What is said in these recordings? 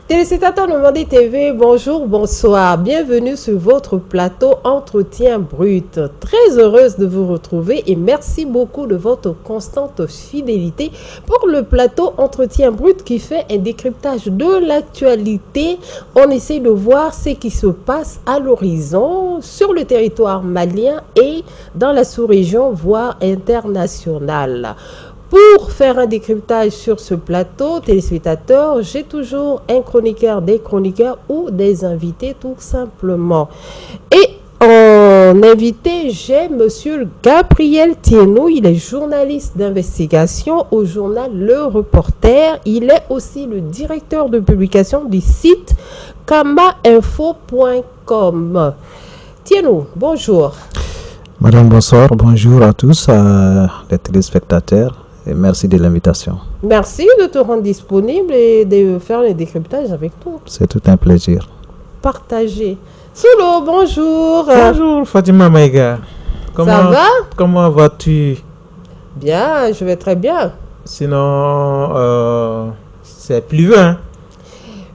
Téléspectateurs de Mandi TV, bonjour, bonsoir. Bienvenue sur votre plateau Entretien Brut. Très heureuse de vous retrouver et merci beaucoup de votre constante fidélité pour le plateau Entretien Brut qui fait un décryptage de l'actualité. On essaie de voir ce qui se passe à l'horizon sur le territoire malien et dans la sous-région, voire internationale. Pour faire un décryptage sur ce plateau, téléspectateurs, j'ai toujours un chroniqueur, des chroniqueurs ou des invités tout simplement. Et en invité, j'ai monsieur Gabriel Thienot. Il est journaliste d'investigation au journal Le Reporter. Il est aussi le directeur de publication du site kamainfo.com. Thienot, bonjour. Madame, bonsoir. Bonjour à tous, les téléspectateurs. Et merci de l'invitation. Merci de te rendre disponible et de faire le décryptage avec nous. C'est tout un plaisir. Partagez. Soulo, bonjour. Bonjour Fatima Maïga. Ça va? Comment vas-tu? Bien, je vais très bien. Sinon, c'est pluvieux, hein?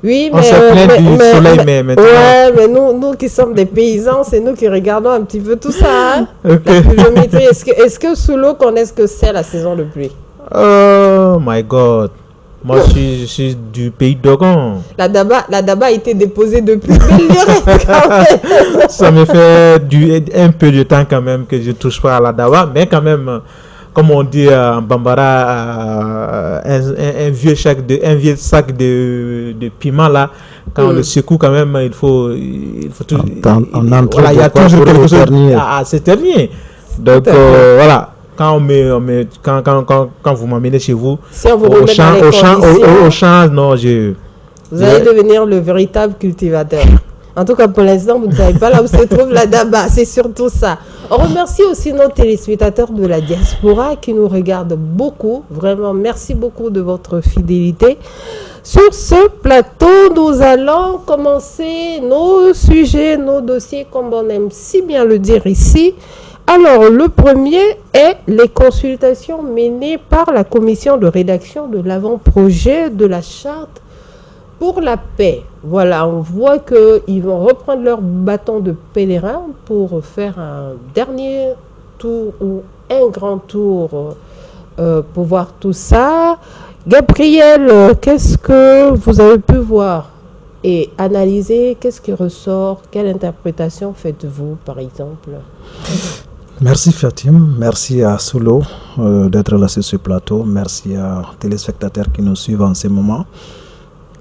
Oui, on s'est plaint du soleil, mais maintenant... Ouais, mais nous qui sommes des paysans, c'est nous qui regardons un petit peu tout ça. Hein? Okay. La pluviométrie, est-ce que Soulo connaît ce que c'est la saison de pluie? Oh my God. Moi, je suis du pays d'Ogon. La daba a été déposée depuis belle lurette quand même. Ça me fait un peu de temps quand même que je ne touche pas à la daba, mais quand même... Comme on dit en Bambara, un vieux sac de piment là, quand on le secoue quand même, il faut tout. Voilà, il y a toujours quelque chose à s'éternier. Donc voilà, quand vous m'emmenez chez vous, si on vous au champ, non, vous allez devenir le véritable cultivateur. En tout cas, pour l'instant, vous ne savez pas là où se trouve la daba. C'est surtout ça. On remercie aussi nos téléspectateurs de la diaspora qui nous regardent beaucoup. Vraiment, merci beaucoup de votre fidélité. Sur ce plateau, nous allons commencer nos sujets, nos dossiers, comme on aime si bien le dire ici. Alors, le premier est les consultations menées par la commission de rédaction de l'avant-projet de la charte pour la paix. Voilà, on voit qu'ils vont reprendre leur bâton de pèlerin pour faire un dernier tour ou un grand tour pour voir tout ça. Gabriel, qu'est-ce que vous avez pu voir et analyser? Qu'est-ce qui ressort? Quelle interprétation faites-vous, par exemple? Merci Fatim, merci à Soulo d'être là sur ce plateau. Merci aux téléspectateurs qui nous suivent en ce moment.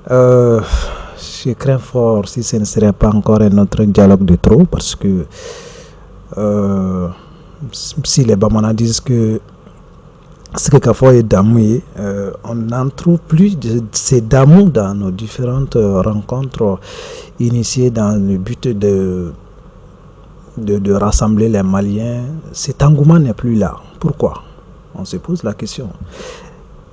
Je crains fort si ce ne serait pas encore un autre dialogue de trop, parce que si les Bamana disent que ce que Kafo est Damoué, on n'en trouve plus de ces Damou dans nos différentes rencontres initiées dans le but de rassembler les Maliens. Cet engouement n'est plus là. Pourquoi? On se pose la question.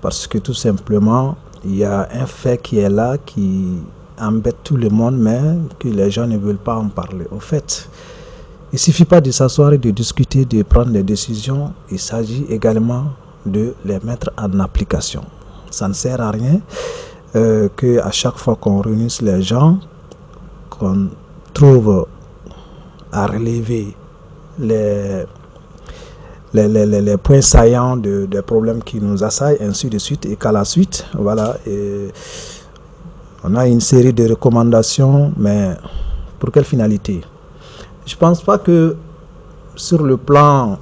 Parce que tout simplement, il y a un fait qui est là, qui embête tout le monde, mais que les gens ne veulent pas en parler. Au fait, il ne suffit pas de s'asseoir et de discuter, de prendre des décisions. Il s'agit également de les mettre en application. Ça ne sert à rien qu'à chaque fois qu'on réunisse les gens, qu'on trouve à relever les points saillants des problèmes qui nous assaillent, ainsi de suite, et qu'à la suite, voilà, et on a une série de recommandations, mais pour quelle finalité? Je ne pense pas que sur le plan,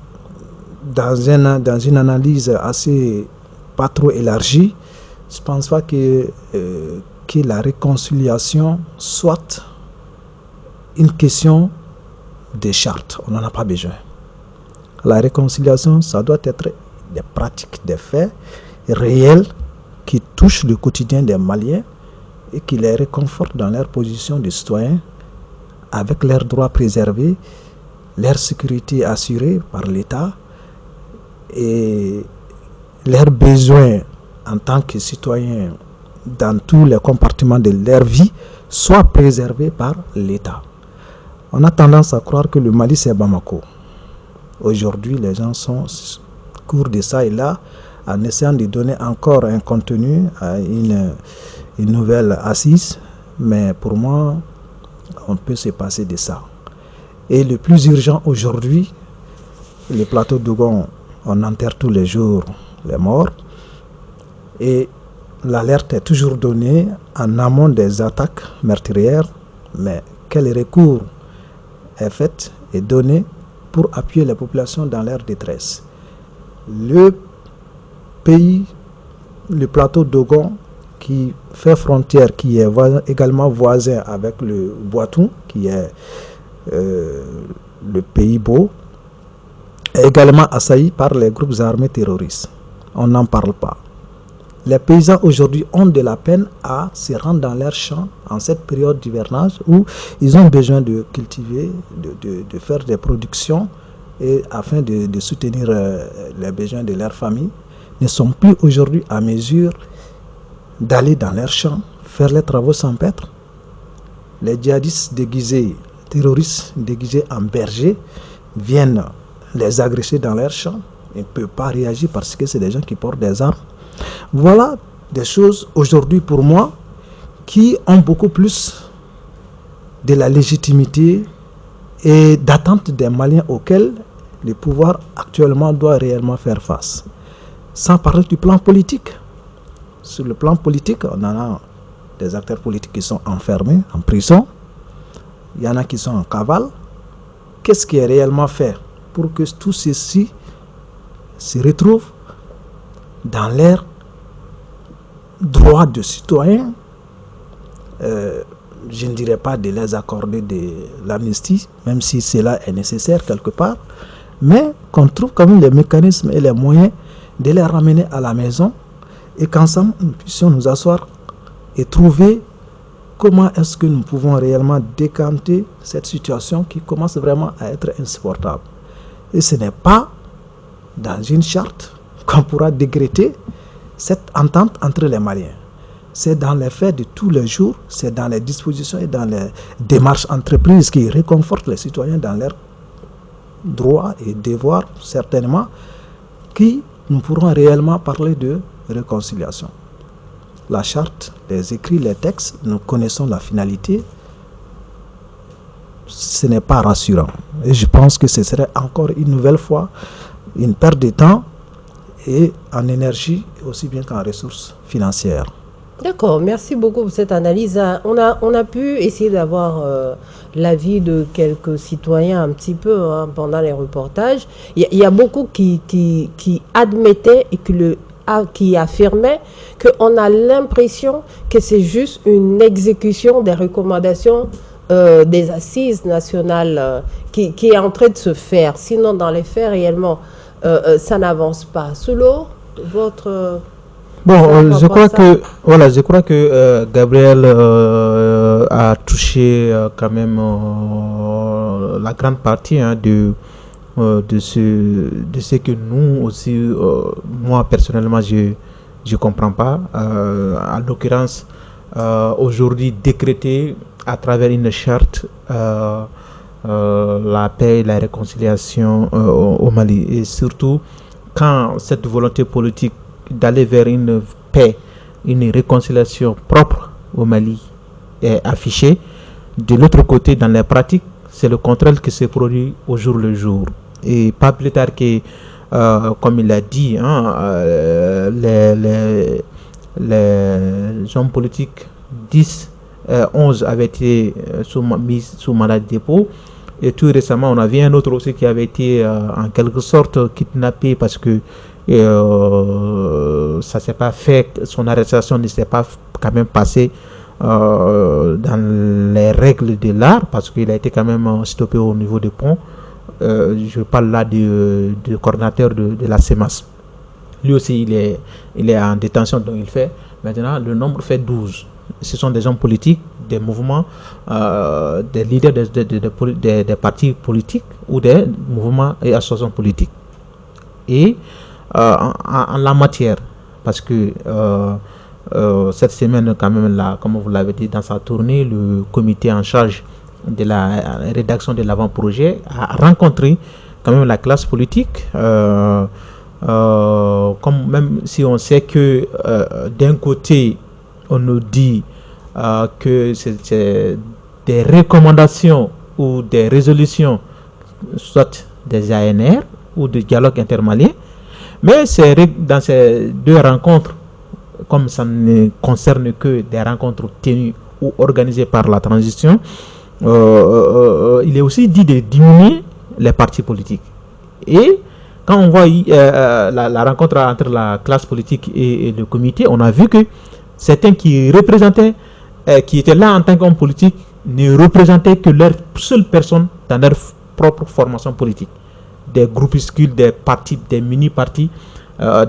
dans une analyse assez pas trop élargie, je ne pense pas que la réconciliation soit une question des chartes. On n'en a pas besoin. La réconciliation, ça doit être des pratiques, des faits réels qui touchent le quotidien des Maliens et qui les réconfortent dans leur position de citoyens, avec leurs droits préservés, leur sécurité assurée par l'État et leurs besoins en tant que citoyens dans tous les compartiments de leur vie soient préservés par l'État. On a tendance à croire que le Mali, c'est Bamako. Aujourd'hui, les gens sont cours de ça et là, en essayant de donner encore un contenu à une une nouvelle assise, mais pour moi, on peut se passer de ça. Et le plus urgent aujourd'hui, le plateau d'Ougon, on enterre tous les jours les morts, et l'alerte est toujours donnée en amont des attaques meurtrières, mais quel recours est fait et donné pour appuyer les populations dans leur détresse. Le pays, le plateau d'Ougon, qui fait frontière, qui est également voisin avec le Boitou, qui est le pays beau, est également assailli par les groupes armés terroristes. On n'en parle pas. Les paysans aujourd'hui ont de la peine à se rendre dans leurs champs en cette période d'hivernage où ils ont besoin de cultiver, de faire des productions et afin de soutenir les besoins de leur famille, ne sont plus aujourd'hui à mesure d'aller dans leurs champs, faire les travaux sans paître. Les djihadistes déguisés, terroristes déguisés en bergers viennent les agresser dans leurs champs. Ils ne peuvent pas réagir parce que c'est des gens qui portent des armes. Voilà des choses aujourd'hui pour moi qui ont beaucoup plus de la légitimité et d'attente des Maliens auxquels le pouvoir actuellement doit réellement faire face. Sans parler du plan politique. Sur le plan politique, on en a des acteurs politiques qui sont enfermés en prison. Il y en a qui sont en cavale. Qu'est-ce qui est réellement fait pour que tout ceci se retrouve dans l'air droit de citoyens, je ne dirais pas de les accorder de l'amnistie, même si cela est nécessaire quelque part, mais qu'on trouve quand même les mécanismes et les moyens de les ramener à la maison et qu'ensemble nous puissions nous asseoir et trouver comment est-ce que nous pouvons réellement décanter cette situation qui commence vraiment à être insupportable. Et ce n'est pas dans une charte qu'on pourra décréter cette entente entre les Maliens. C'est dans les faits de tous les jours, c'est dans les dispositions et dans les démarches entreprises qui réconfortent les citoyens dans leurs droits et devoirs, certainement, qui nous pourrons réellement parler de réconciliation. La charte, les écrits, les textes, nous connaissons la finalité. Ce n'est pas rassurant. Et je pense que ce serait encore une nouvelle fois une perte de temps et en énergie aussi bien qu'en ressources financières. D'accord, merci beaucoup pour cette analyse. On a pu essayer d'avoir l'avis de quelques citoyens un petit peu pendant les reportages. Il y a beaucoup qui admettaient et qui affirmaient qu'on a l'impression que c'est juste une exécution des recommandations des assises nationales qui est en train de se faire. Sinon, dans les faits, réellement, ça n'avance pas. Solo, votre... Bon, je crois que Gabriel a touché quand même la grande partie de ce que nous aussi, moi personnellement, je comprends pas. En l'occurrence, aujourd'hui décréter à travers une charte la paix et la réconciliation au Mali, et surtout quand cette volonté politique d'aller vers une paix, une réconciliation propre au Mali est affichée. De l'autre côté, dans les pratiques, c'est le contraire qui se produit au jour le jour. Et pas plus tard que, comme il a dit, les hommes politiques 11 avaient été mis sous mandat de dépôt. Et tout récemment, on a vu un autre aussi qui avait été en quelque sorte kidnappé parce que ça s'est pas fait, son arrestation ne s'est pas quand même passée dans les règles de l'art parce qu'il a été quand même stoppé au niveau du pont. Je parle là du coordinateur de la CEMAS. Lui aussi, il est en détention, donc il fait. Maintenant, le nombre fait 12. Ce sont des hommes politiques, des mouvements, des leaders des partis politiques ou des mouvements et associations politiques. Et en la matière, parce que cette semaine, quand même, là, comme vous l'avez dit dans sa tournée, le comité en charge de la rédaction de l'avant-projet a rencontré quand même la classe politique, comme même si on sait que d'un côté, on nous dit que c'est des recommandations ou des résolutions, soit des ANR ou des dialogues intermaliens, mais dans ces deux rencontres, comme ça ne concerne que des rencontres tenues ou organisées par la transition, il est aussi dit de diminuer les partis politiques. Et quand on voit la rencontre entre la classe politique et le comité, on a vu que certains qui représentaient, qui étaient là en tant qu'hommes politiques, ne représentaient que leur seule personne dans leur propre formation politique. Des groupuscules, des partis, des mini-partis,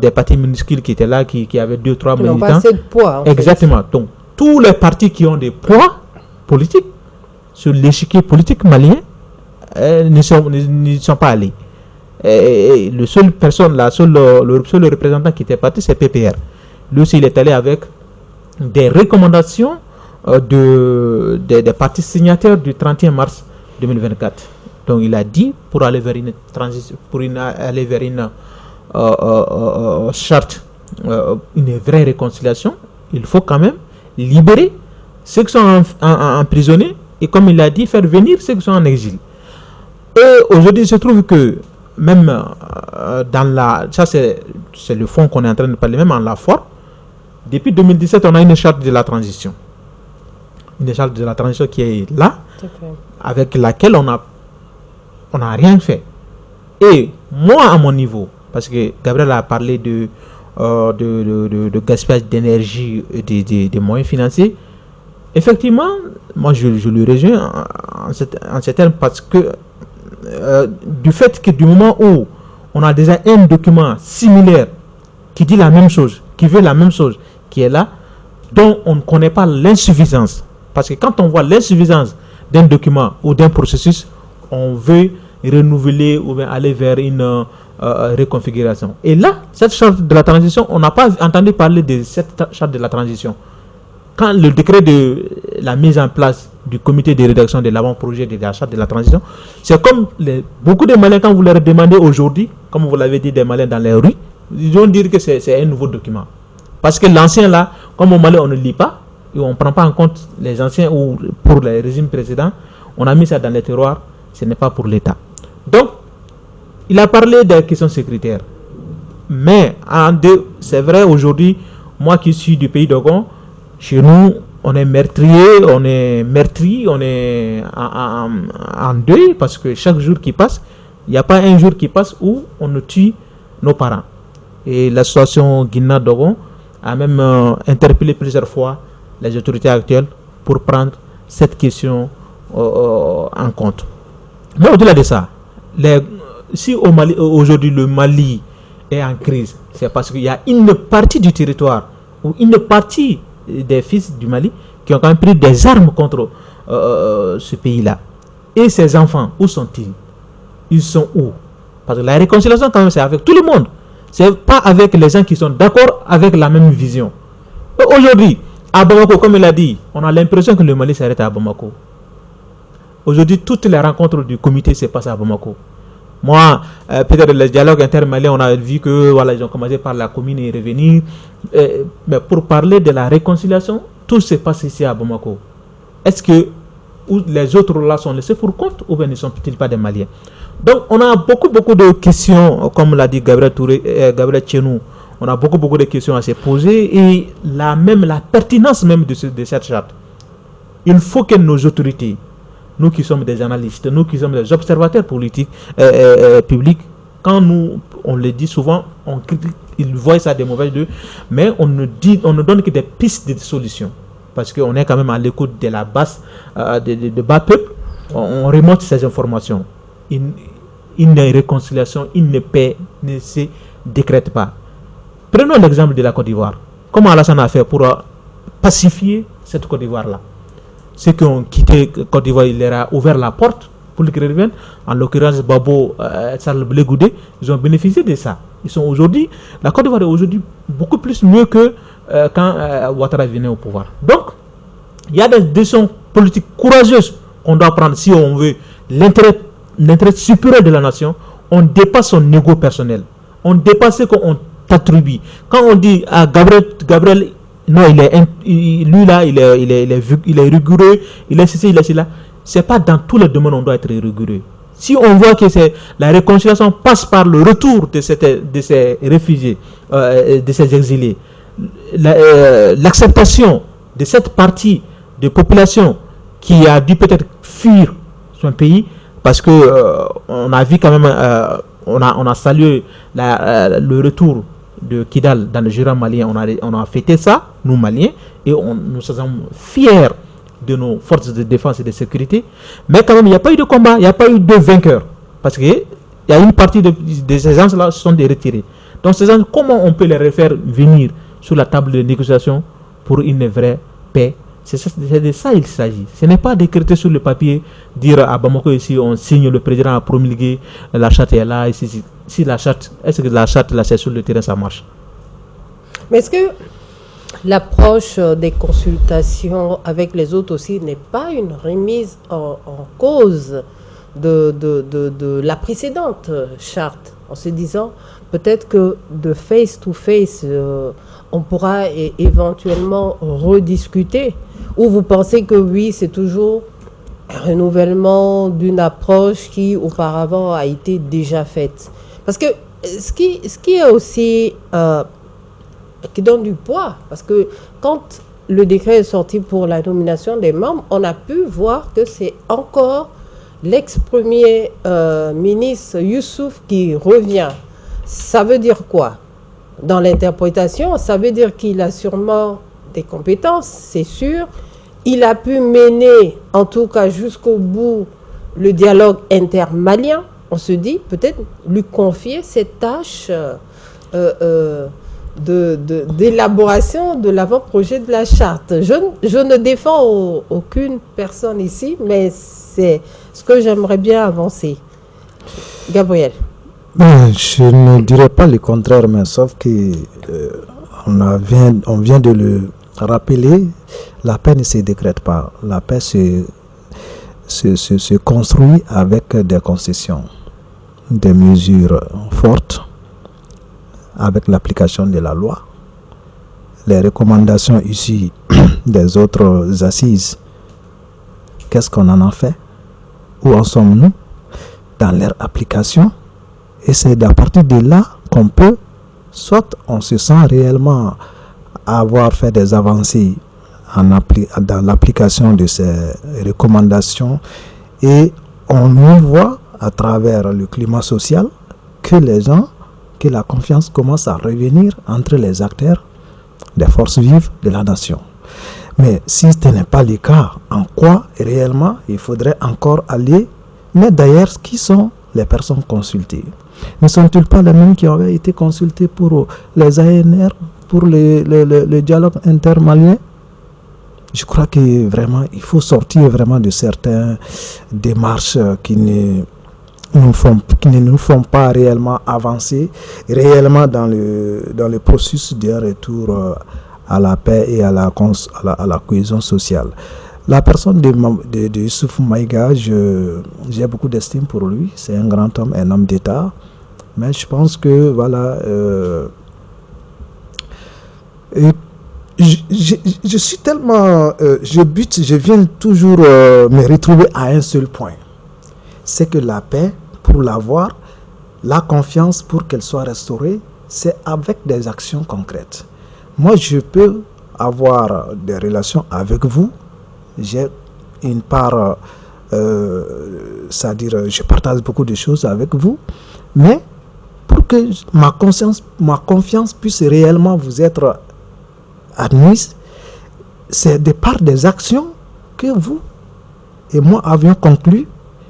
des partis minuscules qui étaient là, qui avaient 2-3 militants. Pas assez de poids. Exactement. Donc, tous les partis qui ont des poids politiques sur l'échiquier politique malien ne sont pas allés. Et le seul représentant qui était parti, c'est PPR. Lui aussi, il est allé avec des recommandations des partis signataires du 31 mars 2024. Donc, il a dit, pour aller vers une transition, aller vers une charte, une vraie réconciliation, il faut quand même libérer ceux qui sont emprisonnés et, comme il a dit, faire venir ceux qui sont en exil. Et aujourd'hui, il se trouve que même ça c'est le fond qu'on est en train de parler, même en la forme, depuis 2017, on a une charte de la transition. Une charte de la transition qui est là, avec laquelle on n'a rien fait. Et moi, à mon niveau, parce que Gabriel a parlé de gaspillage d'énergie et des moyens financiers, effectivement, moi je le rejoins en ces termes, parce que du fait que du moment où on a déjà un document similaire qui dit la même chose, qui veut la même chose, qui est là, dont on ne connaît pas l'insuffisance. Parce que quand on voit l'insuffisance d'un document ou d'un processus, on veut renouveler ou bien aller vers une reconfiguration. Et là, cette charte de la transition, on n'a pas entendu parler de cette charte de la transition. Quand le décret de la mise en place du comité de rédaction de l'avant-projet de la charte de la transition, c'est comme beaucoup de Maliens, quand vous leur demandez aujourd'hui, comme vous l'avez dit, des Maliens dans les rues, ils vont dire que c'est un nouveau document. Parce que l'ancien là, comme au Mali on ne lit pas, et on ne prend pas en compte les anciens ou pour les régimes précédents, on a mis ça dans les terroirs, ce n'est pas pour l'État. Donc, il a parlé des questions sécuritaires. Mais, c'est vrai, aujourd'hui, moi qui suis du pays d'Ogon, chez nous, on est meurtrier, on est meurtri, on est en deuil, parce que chaque jour qui passe, il n'y a pas un jour qui passe où on ne tue nos parents. Et l'association Guinna Dogon a même interpellé plusieurs fois les autorités actuelles pour prendre cette question en compte. Mais au-delà de ça, si au Mali, aujourd'hui le Mali est en crise, c'est parce qu'il y a une partie du territoire ou une partie des fils du Mali qui ont quand même pris des armes contre ce pays-là. Et ces enfants, où sont-ils? Ils sont où? Parce que la réconciliation, quand même, c'est avec tout le monde. C'est pas avec les gens qui sont d'accord avec la même vision. Aujourd'hui, à Bamako, comme il a dit, on a l'impression que le Mali s'arrête à Bamako. Aujourd'hui, toutes les rencontres du comité se passent à Bamako. Moi, peut-être le dialogue intermalien, on a vu que voilà, ils ont commencé par la commune et revenir. Mais pour parler de la réconciliation, tout se passe ici à Bamako. Est-ce que les autres là sont laissés pour compte ou bien ne sont-ils pas des Maliens? Donc, on a beaucoup de questions, comme l'a dit Gabriel Tchenou. On a beaucoup de questions à se poser et la pertinence même de cette charte. Il faut que nos autorités, nous qui sommes des analystes, nous qui sommes des observateurs politiques, publics, quand on le dit souvent, on critique, ils voient ça des mauvais d'eux, mais on ne donne que des pistes de solutions. Parce qu'on est quand même à l'écoute de la base, de bas peuple, on remonte ces informations. Une réconciliation, une paix ne se décrète pas. Prenons l'exemple de la Côte d'Ivoire. Comment Alassane a fait pour pacifier cette Côte d'Ivoire-là? Ceux qui ont quitté Côte d'Ivoire, il leur a ouvert la porte pour qu'ils reviennent. En l'occurrence, Babo, Charles Blé Goudé, ils ont bénéficié de ça. Ils sont aujourd'hui, la Côte d'Ivoire est aujourd'hui beaucoup plus mieux que quand Ouattara venait au pouvoir. Donc, il y a des décisions politiques courageuses qu'on doit prendre si on veut l'intérêt supérieur de la nation. On dépasse son ego personnel. On dépasse ce qu'on t'attribue. Quand on dit à Gabriel non, lui là, il est rigoureux, il est ceci, il est cela. C'est pas dans tous les domaines on doit être rigoureux. Si on voit que la réconciliation passe par le retour de ces réfugiés, de ces exilés, l'acceptation de cette partie de population qui a dû peut-être fuir son pays, parce que on a vu quand même, on a salué le retour de Kidal dans le Jura malien, on a fêté ça, nous Maliens, et nous sommes fiers de nos forces de défense et de sécurité, mais quand même il n'y a pas eu de combat, il n'y a pas eu de vainqueur, parce que il y a une partie de ces gens-là se sont retirés. Donc ces gens, comment on peut les refaire venir sur la table de négociation pour une vraie paix? C'est de ça il s'agit. Ce n'est pas d'écrire sur le papier, dire à Bamako ici on signe, le président a promulgué, la charte est là, ici, si la charte, est-ce que la charte là c'est sur le terrain, ça marche? Mais est-ce que l'approche des consultations avec les autres aussi n'est pas une remise en cause de la précédente charte, en se disant peut-être que de face to face on pourra éventuellement rediscuter, ou vous pensez que oui, c'est toujours un renouvellement d'une approche qui auparavant a été déjà faite? Parce que ce qui est aussi qui donne du poids, parce que quand le décret est sorti pour la nomination des membres, on a pu voir que c'est encore l'ex-premier ministre Youssouf qui revient. Ça veut dire quoi? Dans l'interprétation, ça veut dire qu'il a sûrement des compétences, c'est sûr. Il a pu mener, en tout cas jusqu'au bout, le dialogue intermalien. On se dit peut-être lui confier cette tâche d'élaboration de l'avant-projet de la charte. Je ne défends aucune personne ici, mais c'est ce que j'aimerais bien avancer. Gabriel. Je ne dirais pas le contraire, mais sauf que on vient de le rappeler, la paix ne se décrète pas. La paix se construit avec des concessions, des mesures fortes, avec l'application de la loi, les recommandations issues des autres assises. Qu'est-ce qu'on en a fait? Où en sommes-nous dans leur application? Et c'est à partir de là qu'on peut, soit on se sent réellement avoir fait des avancées dans l'application de ces recommandations, et on y voit à travers le climat social que la confiance commence à revenir entre les acteurs des forces vives de la nation. Mais si ce n'est pas le cas, en quoi réellement il faudrait encore aller? Mais d'ailleurs, qui sont les personnes consultées? Ne sont-ils pas les mêmes qui avaient été consultés pour les ANR, pour le dialogue intermalien? Je crois que vraiment, il faut sortir vraiment de certaines démarches qui ne nous font pas réellement avancer, réellement dans le processus d'un retour à la paix et à la cohésion sociale. La personne de Youssouf Maïga, j'ai beaucoup d'estime pour lui. C'est un grand homme, un homme d'État. Mais je pense que, voilà, je suis tellement... je viens toujours me retrouver à un seul point. C'est que la paix, pour l'avoir, la confiance, pour qu'elle soit restaurée, c'est avec des actions concrètes. Moi, je peux avoir des relations avec vous. J'ai une part, c'est-à-dire, je partage beaucoup de choses avec vous, mais pour que ma confiance puisse réellement vous être admise, c'est de par des actions que vous et moi avions conclu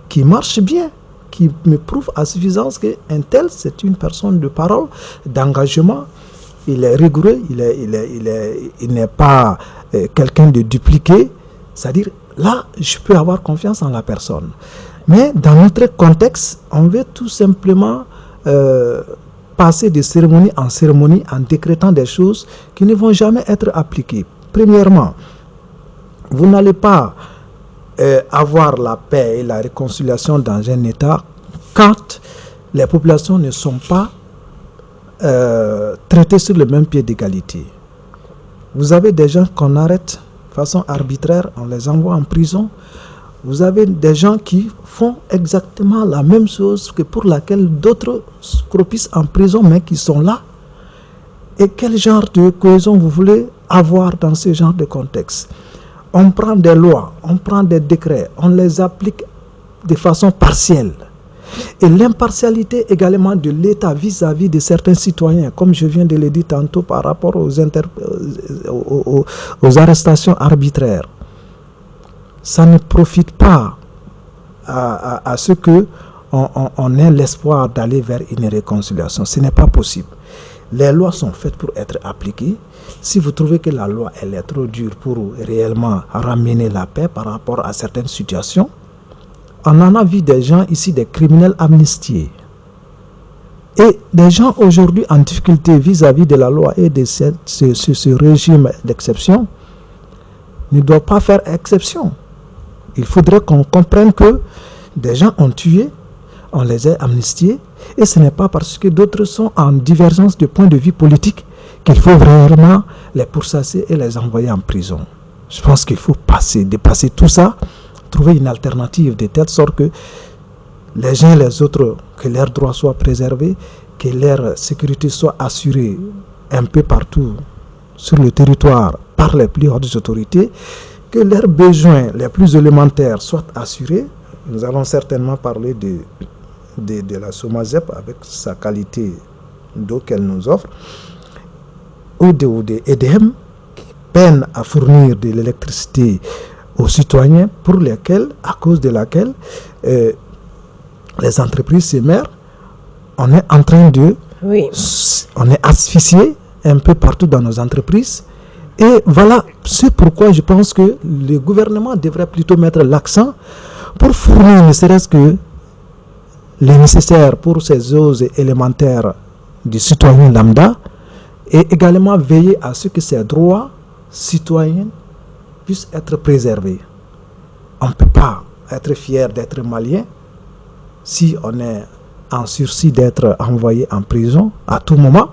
qui marchent bien, qui me prouvent à suffisance qu'un tel, c'est une personne de parole, d'engagement, il est rigoureux, il n'est pas quelqu'un de dupliqué. C'est-à-dire, là, je peux avoir confiance en la personne. Mais dans notre contexte, on veut tout simplement passer de cérémonie en décrétant des choses qui ne vont jamais être appliquées. Premièrement, vous n'allez pas avoir la paix et la réconciliation dans un État quand les populations ne sont pas traitées sur le même pied d'égalité. Vous avez des gens qu'on arrête de façon arbitraire, on les envoie en prison. Vous avez des gens qui font exactement la même chose que pour laquelle d'autres croupissent en prison, mais qui sont là. Et quel genre de cohésion vous voulez avoir dans ce genre de contexte? On prend des lois, on prend des décrets, on les applique de façon partielle. Et l'impartialité également de l'État vis-à-vis de certains citoyens, comme je viens de le dire tantôt par rapport aux arrestations arbitraires. Ça ne profite pas à ce que on ait l'espoir d'aller vers une réconciliation. Ce n'est pas possible. Les lois sont faites pour être appliquées. Si vous trouvez que la loi elle est trop dure pour réellement ramener la paix par rapport à certaines situations, on en a vu des gens ici, des criminels amnistiés. Et des gens aujourd'hui en difficulté vis-à-vis de la loi et de ce régime d'exception ne doivent pas faire exception. Il faudrait qu'on comprenne que des gens ont tué, on les a amnistiés, et ce n'est pas parce que d'autres sont en divergence de point de vue politique qu'il faut vraiment les pourchasser et les envoyer en prison. Je pense qu'il faut dépasser tout ça, trouver une alternative de telle sorte que les uns et les autres, que leurs droits soient préservés, que leur sécurité soit assurée un peu partout sur le territoire par les plus hautes autorités, que leurs besoins les plus élémentaires soient assurés. Nous allons certainement parler de la SOMAZEP avec sa qualité d'eau qu'elle nous offre, ou de EDM qui peine à fournir de l'électricité aux citoyens pour lesquels, à cause de laquelle les entreprises s'émergent. On est en train de... Oui. On est asphyxié un peu partout dans nos entreprises. Et voilà, c'est pourquoi je pense que le gouvernement devrait plutôt mettre l'accent pour fournir ne serait-ce que les nécessaires pour ces eaux élémentaires du citoyen lambda et également veiller à ce que ces droits citoyens puissent être préservés. On ne peut pas être fier d'être malien si on est en sursis d'être envoyé en prison à tout moment.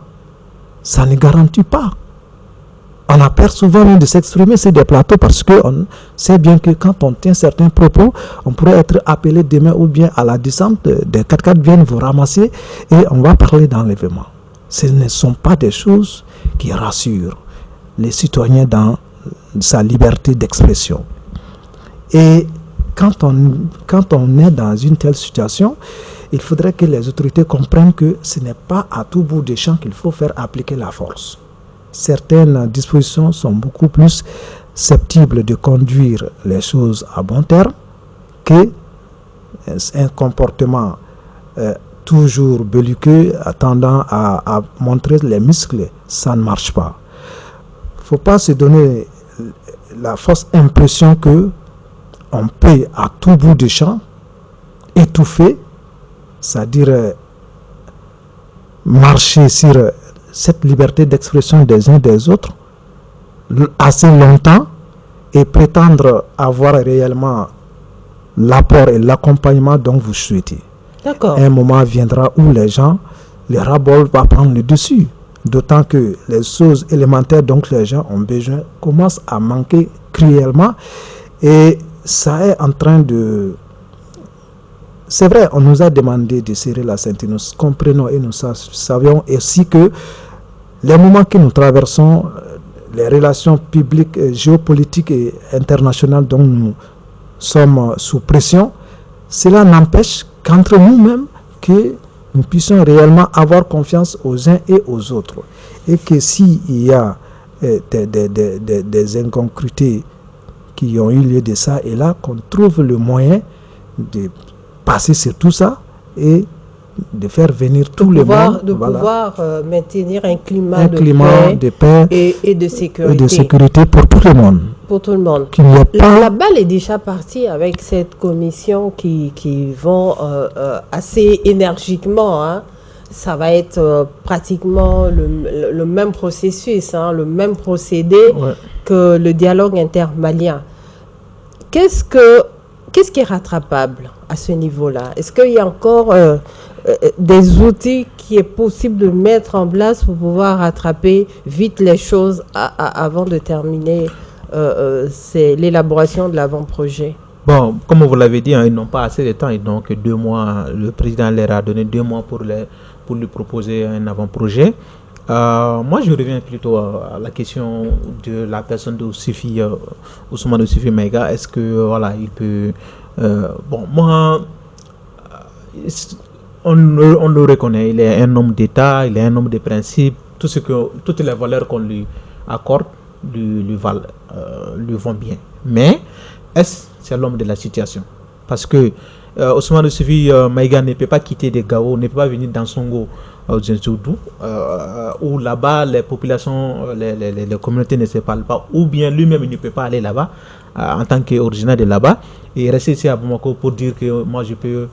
Ça ne garantit pas. On a peur souvent de s'exprimer sur des plateaux parce qu'on sait bien que quand on tient certains propos, on pourrait être appelé demain ou bien à la descente, des 4x4 viennent vous ramasser et on va parler d'enlèvement. Ce ne sont pas des choses qui rassurent les citoyens dans sa liberté d'expression. Et quand on est dans une telle situation, il faudrait que les autorités comprennent que ce n'est pas à tout bout de champ qu'il faut faire appliquer la force. Certaines dispositions sont beaucoup plus susceptibles de conduire les choses à bon terme qu'un comportement toujours belliqueux tendant à montrer les muscles. Ça ne marche pas. Il ne faut pas se donner la fausse impression que on peut à tout bout de champ étouffer, c'est-à-dire marcher sur cette liberté d'expression des uns des autres assez longtemps et prétendre avoir réellement l'apport et l'accompagnement dont vous souhaitez. D'accord. Un moment viendra où les gens, les ras-bol va prendre le dessus. D'autant que les choses élémentaires dont les gens ont besoin commencent à manquer cruellement et ça est en train de... C'est vrai, on nous a demandé de serrer la ceinture, nous comprenons et nous savions aussi que les moments que nous traversons, les relations publiques, géopolitiques et internationales dont nous sommes sous pression, cela n'empêche qu'entre nous-mêmes que nous puissions réellement avoir confiance aux uns et aux autres. Et que s'il y a des incongruités qui ont eu lieu de ça et là, qu'on trouve le moyen de passer sur tout ça et de faire venir tout le monde. De pouvoir maintenir un climat de paix et de sécurité. Et de sécurité pour tout le monde. Pour tout le monde. La balle est déjà partie avec cette commission qui vont assez énergiquement. Hein. Ça va être pratiquement le même processus, hein, le même procédé que le dialogue intermalien. Qu'est-ce qui est rattrapable à ce niveau-là? Est-ce qu'il y a encore des outils qui est possible de mettre en place pour pouvoir rattraper vite les choses avant de terminer c'est l'élaboration de l'avant-projet? Bon, comme vous l'avez dit, hein, ils n'ont pas assez de temps, ils n'ont que 2 mois. Le président leur a donné 2 mois pour lui proposer un avant-projet. Moi, je reviens plutôt à la question de la personne de Ousmane Oussefi Maïga. Est-ce que, voilà, il peut... bon, moi, on le reconnaît, il est un homme d'État, il est un homme de principe. Toutes les valeurs qu'on lui accorde lui vont bien. Mais, c'est l'homme de la situation? Parce que Ousmane Oussefi Maïga ne peut pas quitter des Gao, ne peut pas venir dans Songo, où là-bas les populations, les communautés ne se parlent pas, ou bien lui-même il ne peut pas aller là-bas en tant qu'originaire de là-bas et rester ici à Bamako pour dire que moi je peux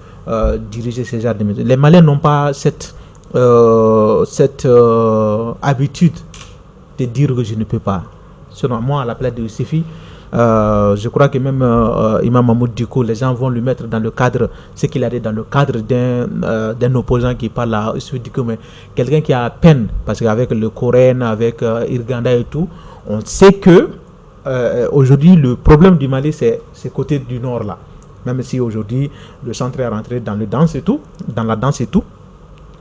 diriger ce genre de mesures. Les Maliens n'ont pas cette habitude de dire que je ne peux pas. Selon moi, à la place de Oussefi, je crois que même Imam Mahmoud Diko, les gens vont lui mettre dans le cadre, ce qu'il a dit dans le cadre d'un opposant qui parle à Oussefi Diko, mais quelqu'un qui a à peine, parce qu'avec le Coran, avec Irganda et tout, on sait que aujourd'hui le problème du Mali c'est ce côté du nord là. Même si aujourd'hui le centre est rentré dans la danse et tout,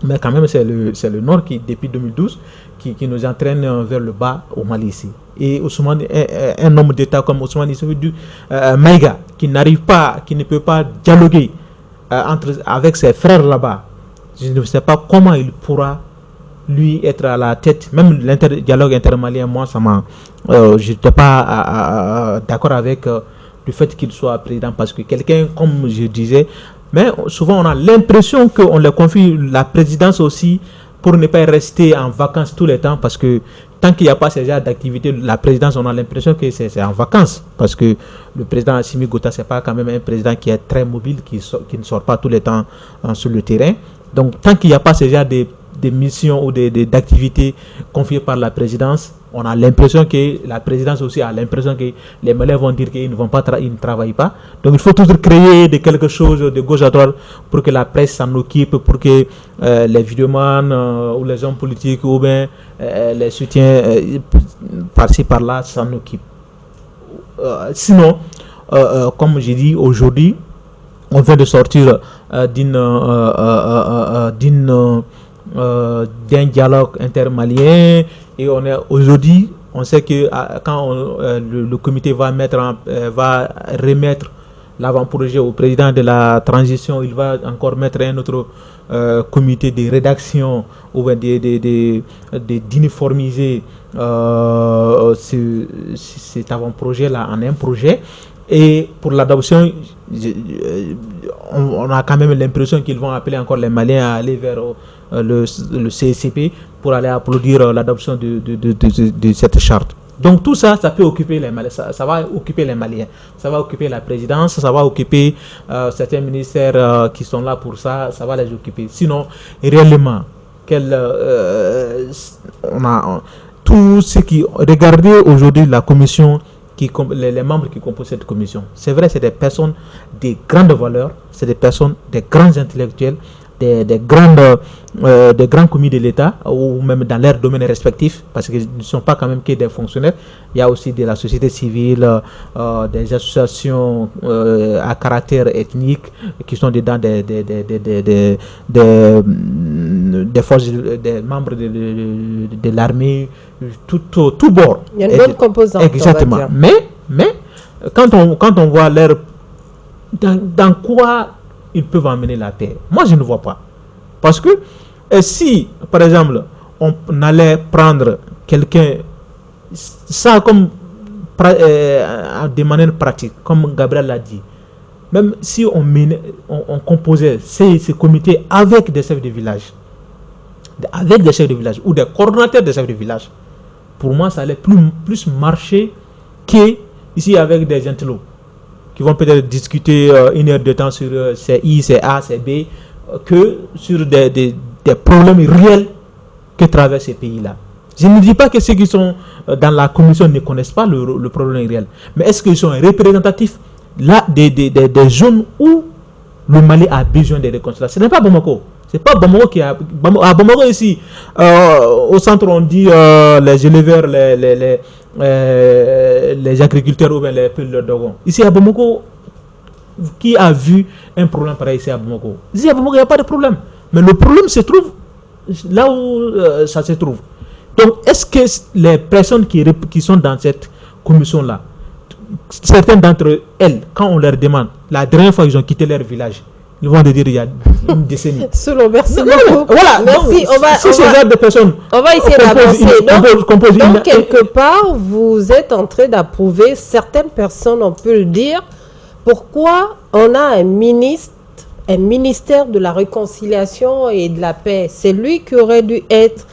mais quand même c'est le nord qui depuis 2012 qui nous entraîne vers le bas au Mali ici. Et Ousmane, un homme d'État comme Ousmane Maïga, qui ne peut pas dialoguer avec ses frères là-bas, je ne sais pas comment il pourra lui être à la tête. Même dialogue intermalien, moi je n'étais pas d'accord avec le fait qu'il soit président, parce que quelqu'un, comme je disais, mais souvent on a l'impression qu'on leur confie la présidence aussi pour ne pas rester en vacances tout le temps, parce que tant qu'il n'y a pas ce genre d'activité, la présidence, on a l'impression que c'est en vacances, parce que le président Assimi Gota, c'est pas quand même un président qui est très mobile, qui ne sort pas tout le temps sur le terrain. Donc tant qu'il n'y a pas ce genre de missions ou d'activités confiées par la présidence, on a l'impression que la présidence aussi a l'impression que les Maliens vont dire qu'ils ne travaillent pas. Donc il faut toujours créer quelque chose de gauche à droite pour que la presse s'en occupe, pour que les vidéomans ou les hommes politiques ou bien les soutiens par-ci par-là s'en occupent. Sinon, comme j'ai dit, aujourd'hui, on vient de sortir d'un dialogue intermalien, et aujourd'hui on sait que quand le comité va remettre l'avant-projet au président de la transition, il va encore mettre un autre comité de rédaction ou d'uniformiser cet avant-projet là en un projet. Et pour l'adoption, on a quand même l'impression qu'ils vont appeler encore les Maliens à aller vers le CSCP pour aller applaudir l'adoption de cette charte. Donc tout ça, ça peut occuper les Maliens, ça va occuper les Maliens, ça va occuper la présidence, ça va occuper certains ministères qui sont là pour ça, ça va les occuper. Sinon, réellement, tout ce qui... Regardez aujourd'hui la commission, les membres qui composent cette commission. C'est vrai, c'est des personnes de grandes valeurs, c'est des personnes, des grands intellectuels, des grands commis de l'État, ou même dans leurs domaines respectifs, parce qu'ils ne sont pas quand même que des fonctionnaires. Il y a aussi de la société civile, des associations à caractère ethnique qui sont dedans, des forces, des membres de l'armée, tout bord. Il y a une bonne composante. Exactement. Mais quand on voit dans quoi ils peuvent emmener la paix, moi je ne vois pas. Parce que si, par exemple, on allait prendre quelqu'un, ça comme de manière pratique, comme Gabriel l'a dit, même si on composait ces comités avec des chefs de village, ou des coordonnateurs des chefs de village, pour moi ça allait plus marcher qu'ici avec des intellos qui vont peut-être discuter 1 heure de temps sur c'est I, c'est A, c'est B, que sur des problèmes réels que traversent ces pays-là. Je ne dis pas que ceux qui sont dans la commission ne connaissent pas le problème réel, mais est-ce qu'ils sont représentatifs là des zones où le Mali a besoin de réconciliation? Ce n'est pas Bamako, C'est pas Bamako qui a... À Bamako ici, au centre on dit les éleveurs, les agriculteurs ou bien les peleurs d'Ogon. Ici à Bamako, qui a vu un problème pareil ici à Bamako? Ici à Bamako, il n'y a pas de problème. Mais le problème se trouve là où ça se trouve. Donc, est-ce que les personnes qui sont dans cette commission-là, certaines d'entre elles, quand on leur demande, la dernière fois qu'ils ont quitté leur village, ils vont te dire il y a une décennie. Selon, merci beaucoup. Voilà, merci. Donc, ce genre de personnes, on va essayer d'avancer. Donc, quelque part, vous êtes en train d'approuver certaines personnes, on peut le dire. Pourquoi on a un ministère de la réconciliation et de la paix? C'est lui qui aurait dû être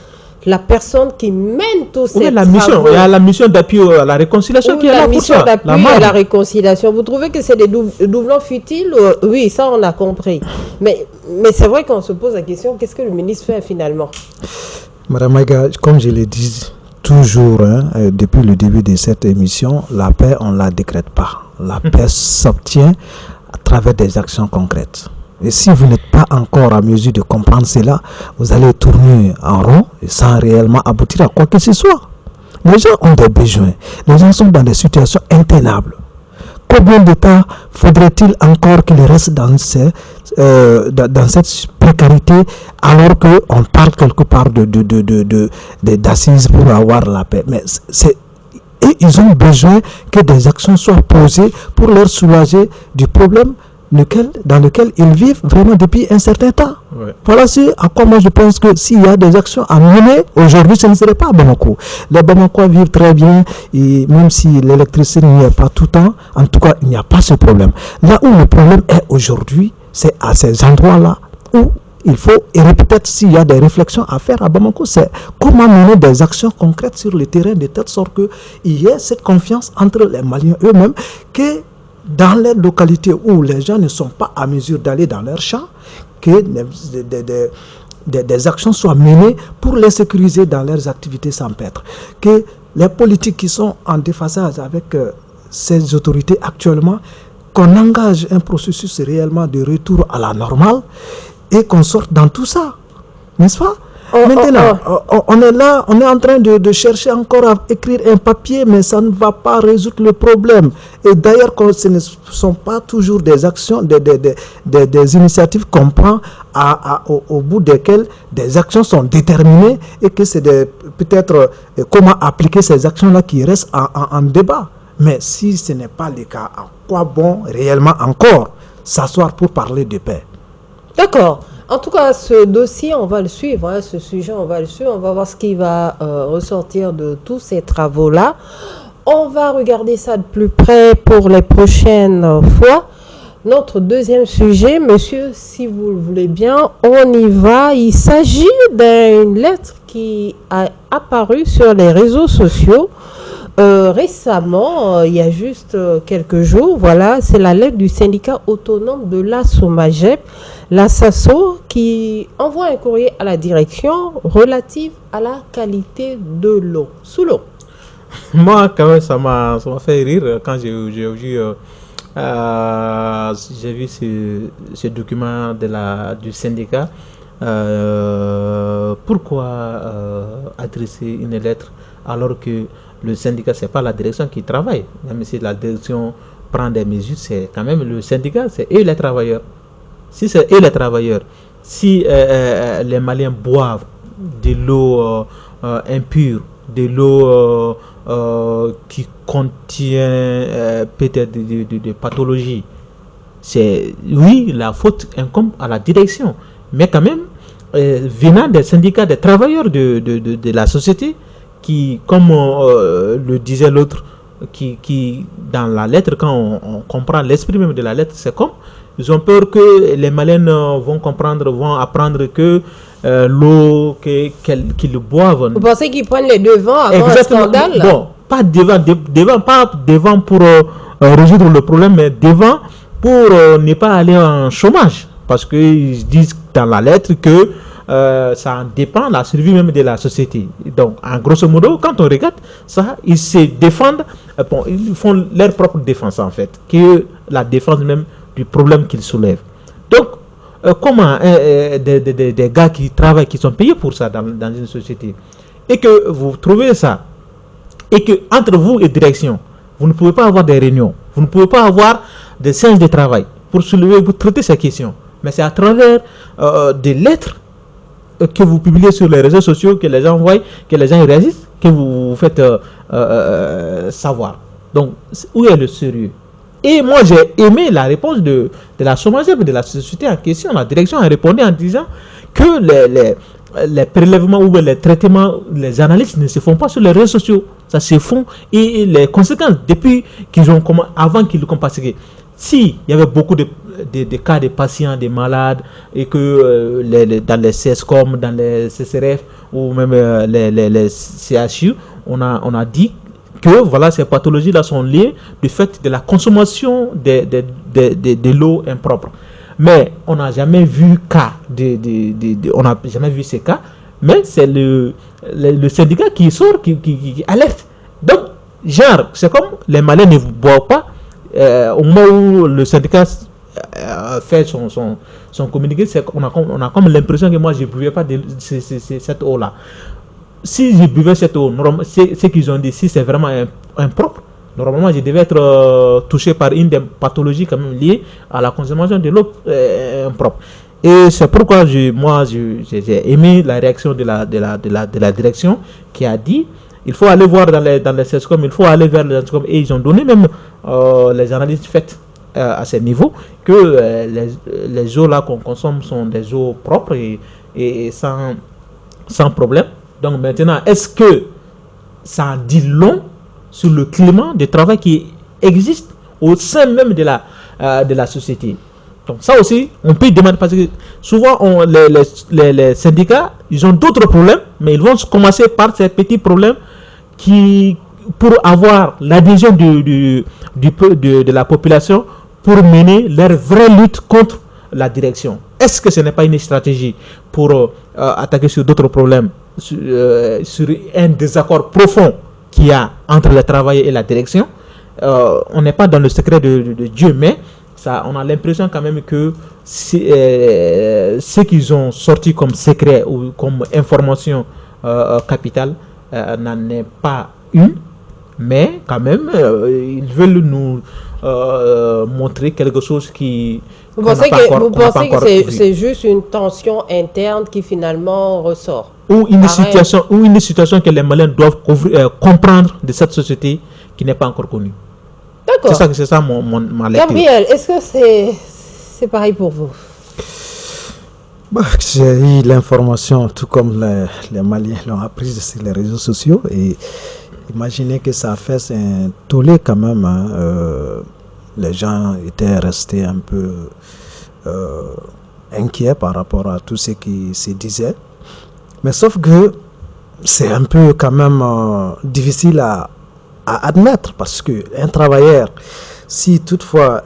la personne qui mène tous ces travaux. Il y a la mission d'appui à la réconciliation qui est là pour ça. La mission d'appui à la réconciliation. Vous trouvez que c'est des doublons futiles? Oui, ça on a compris. Mais c'est vrai qu'on se pose la question, qu'est-ce que le ministre fait finalement? Madame Maïga, comme je l'ai dit toujours, depuis le début de cette émission, la paix, on ne la décrète pas. La paix s'obtient à travers des actions concrètes. Et si vous n'êtes pas encore à mesure de comprendre cela, vous allez tourner en rond et sans réellement aboutir à quoi que ce soit. Les gens ont des besoins. Les gens sont dans des situations intenables. Combien de temps faudrait-il encore qu'ils restent dans cette précarité alors qu'on parle quelque part d'assises pour avoir la paix? Mais et ils ont besoin que des actions soient posées pour leur soulager du problème dans lequel ils vivent vraiment depuis un certain temps. Ouais. Voilà à quoi moi je pense que s'il y a des actions à mener, aujourd'hui ce ne serait pas à Bamako. Les Bamakois vivent très bien, et même si l'électricité n'y est pas tout le temps, en tout cas il n'y a pas ce problème. Là où le problème est aujourd'hui, c'est à ces endroits-là où il faut, et peut-être s'il y a des réflexions à faire à Bamako, c'est comment mener des actions concrètes sur le terrain de telle sorte qu'il y ait cette confiance entre les Maliens eux-mêmes, que dans les localités où les gens ne sont pas à mesure d'aller dans leurs champs, que des actions soient menées pour les sécuriser dans leurs activités champêtres. Que les politiques qui sont en déphasage avec ces autorités actuellement, qu'on engage un processus réellement de retour à la normale et qu'on sorte dans tout ça. N'est-ce pas? Maintenant, on est là, on est en train de chercher encore à écrire un papier, mais ça ne va pas résoudre le problème. Et d'ailleurs, ce ne sont pas toujours des actions, des initiatives qu'on prend au bout desquelles des actions sont déterminées et que c'est peut-être comment appliquer ces actions-là qui restent en débat. Mais si ce n'est pas le cas, à quoi bon réellement encore s'asseoir pour parler de paix? D'accord. En tout cas, ce dossier, on va le suivre, ce sujet, on va le suivre, on va voir ce qui va ressortir de tous ces travaux-là. On va regarder ça de plus près pour les prochaines fois. Notre deuxième sujet, monsieur, si vous le voulez bien, on y va. Il s'agit d'une lettre qui a apparu sur les réseaux sociaux récemment, il y a juste quelques jours. Voilà, c'est la lettre du syndicat autonome de la SOMAGEP, la SASO, qui envoie un courrier à la direction relative à la qualité de l'eau. Sous l'eau. Moi, quand même, ça m'a fait rire quand j'ai vu ce document du syndicat. Pourquoi adresser une lettre alors que le syndicat, ce n'est pas la direction qui travaille? Même si la direction prend des mesures, c'est quand même le syndicat, c'est eux les travailleurs. Si c'est eux les travailleurs, si les Maliens boivent de l'eau impure, de l'eau qui contient peut-être des pathologies, oui, la faute incombe à la direction. Mais quand même, venant des syndicats, des travailleurs de la société, qui, comme le disait l'autre, qui dans la lettre, quand on comprend l'esprit même de la lettre, c'est comme ils ont peur que les Maliens vont apprendre que l'eau qu'ils boivent. Vous pensez qu'ils prennent les devants avant un scandale? Bon, pas devant pour résoudre le problème, mais devant pour ne pas aller en chômage. Parce qu'ils disent dans la lettre que ça en dépend la survie même de la société. Donc, en grosso modo, quand on regarde ça, ils se défendent, ils font leur propre défense en fait, qui est la défense même du problème qu'ils soulèvent. Donc, comment des gars qui travaillent, qui sont payés pour ça dans une société, et que vous trouvez ça, et que entre vous et direction, vous ne pouvez pas avoir des réunions, vous ne pouvez pas avoir des séances de travail pour soulever, pour traiter ces questions, mais c'est à travers des lettres que vous publiez sur les réseaux sociaux, que les gens voient, que les gens réagissent, que vous faites savoir. Donc, où est le sérieux? Et moi, j'ai aimé la réponse de la SOMAGEP, de la société en question. La direction a répondu en disant que les prélèvements ou les traitements, les analyses ne se font pas sur les réseaux sociaux. Ça se font, et les conséquences, depuis qu'ils ont commencé, avant qu'ils le parce que s'il y avait beaucoup de cas de patients, de malades, et que dans les CSCOM, dans les CCRF, ou même les CHU, on a dit que voilà, ces pathologies-là sont liées du fait de la consommation de l'eau impropre. Mais on n'a jamais vu on n'a jamais vu ces cas, mais c'est le syndicat qui sort, qui alerte. Donc, genre, c'est comme les Maliens ne boivent pas, au moment où le syndicat fait son communiqué, on a comme l'impression que moi je ne buvais pas cette eau-là. Si je buvais cette eau, ce qu'ils ont dit, si c'est vraiment impropre, normalement je devais être touché par une des pathologies quand même liées à la consommation de l'eau impropre. Et c'est pourquoi j'ai aimé la réaction de la direction qui a dit il faut aller voir dans les CESCOM, il faut aller vers les CESCOM, et ils ont donné même les analyses faites à ce niveau que les eaux là qu'on consomme sont des eaux propres et sans problème. Donc maintenant, est-ce que ça en dit long sur le climat de travail qui existe au sein même de la société? Donc ça aussi, on peut demander, parce que souvent les syndicats, ils ont d'autres problèmes, mais ils vont commencer par ces petits problèmes pour avoir l'adhésion de la population pour mener leur vraie lutte contre la direction. Est-ce que ce n'est pas une stratégie pour attaquer sur d'autres problèmes, sur un désaccord profond qu'il y a entre les travailleurs et la direction? On n'est pas dans le secret de Dieu, mais on a l'impression quand même que ce qu'ils ont sorti comme secret ou comme information capitale n'en est pas une, mais quand même ils veulent nous montrer quelque chose qui... Vous pensez que c'est juste une tension interne qui finalement ressort? Ou une situation que les Maliens doivent comprendre de cette société qui n'est pas encore connue. D'accord. C'est ça ma lecture. Gabriel, est-ce que c'est pareil pour vous? J'ai eu l'information, tout comme les Maliens l'ont apprise sur les réseaux sociaux, et imaginez que ça fait un tollé quand même. Les gens étaient restés un peu inquiets par rapport à tout ce qui se disait. Mais sauf que c'est un peu quand même difficile à admettre, parce qu'un travailleur, si toutefois,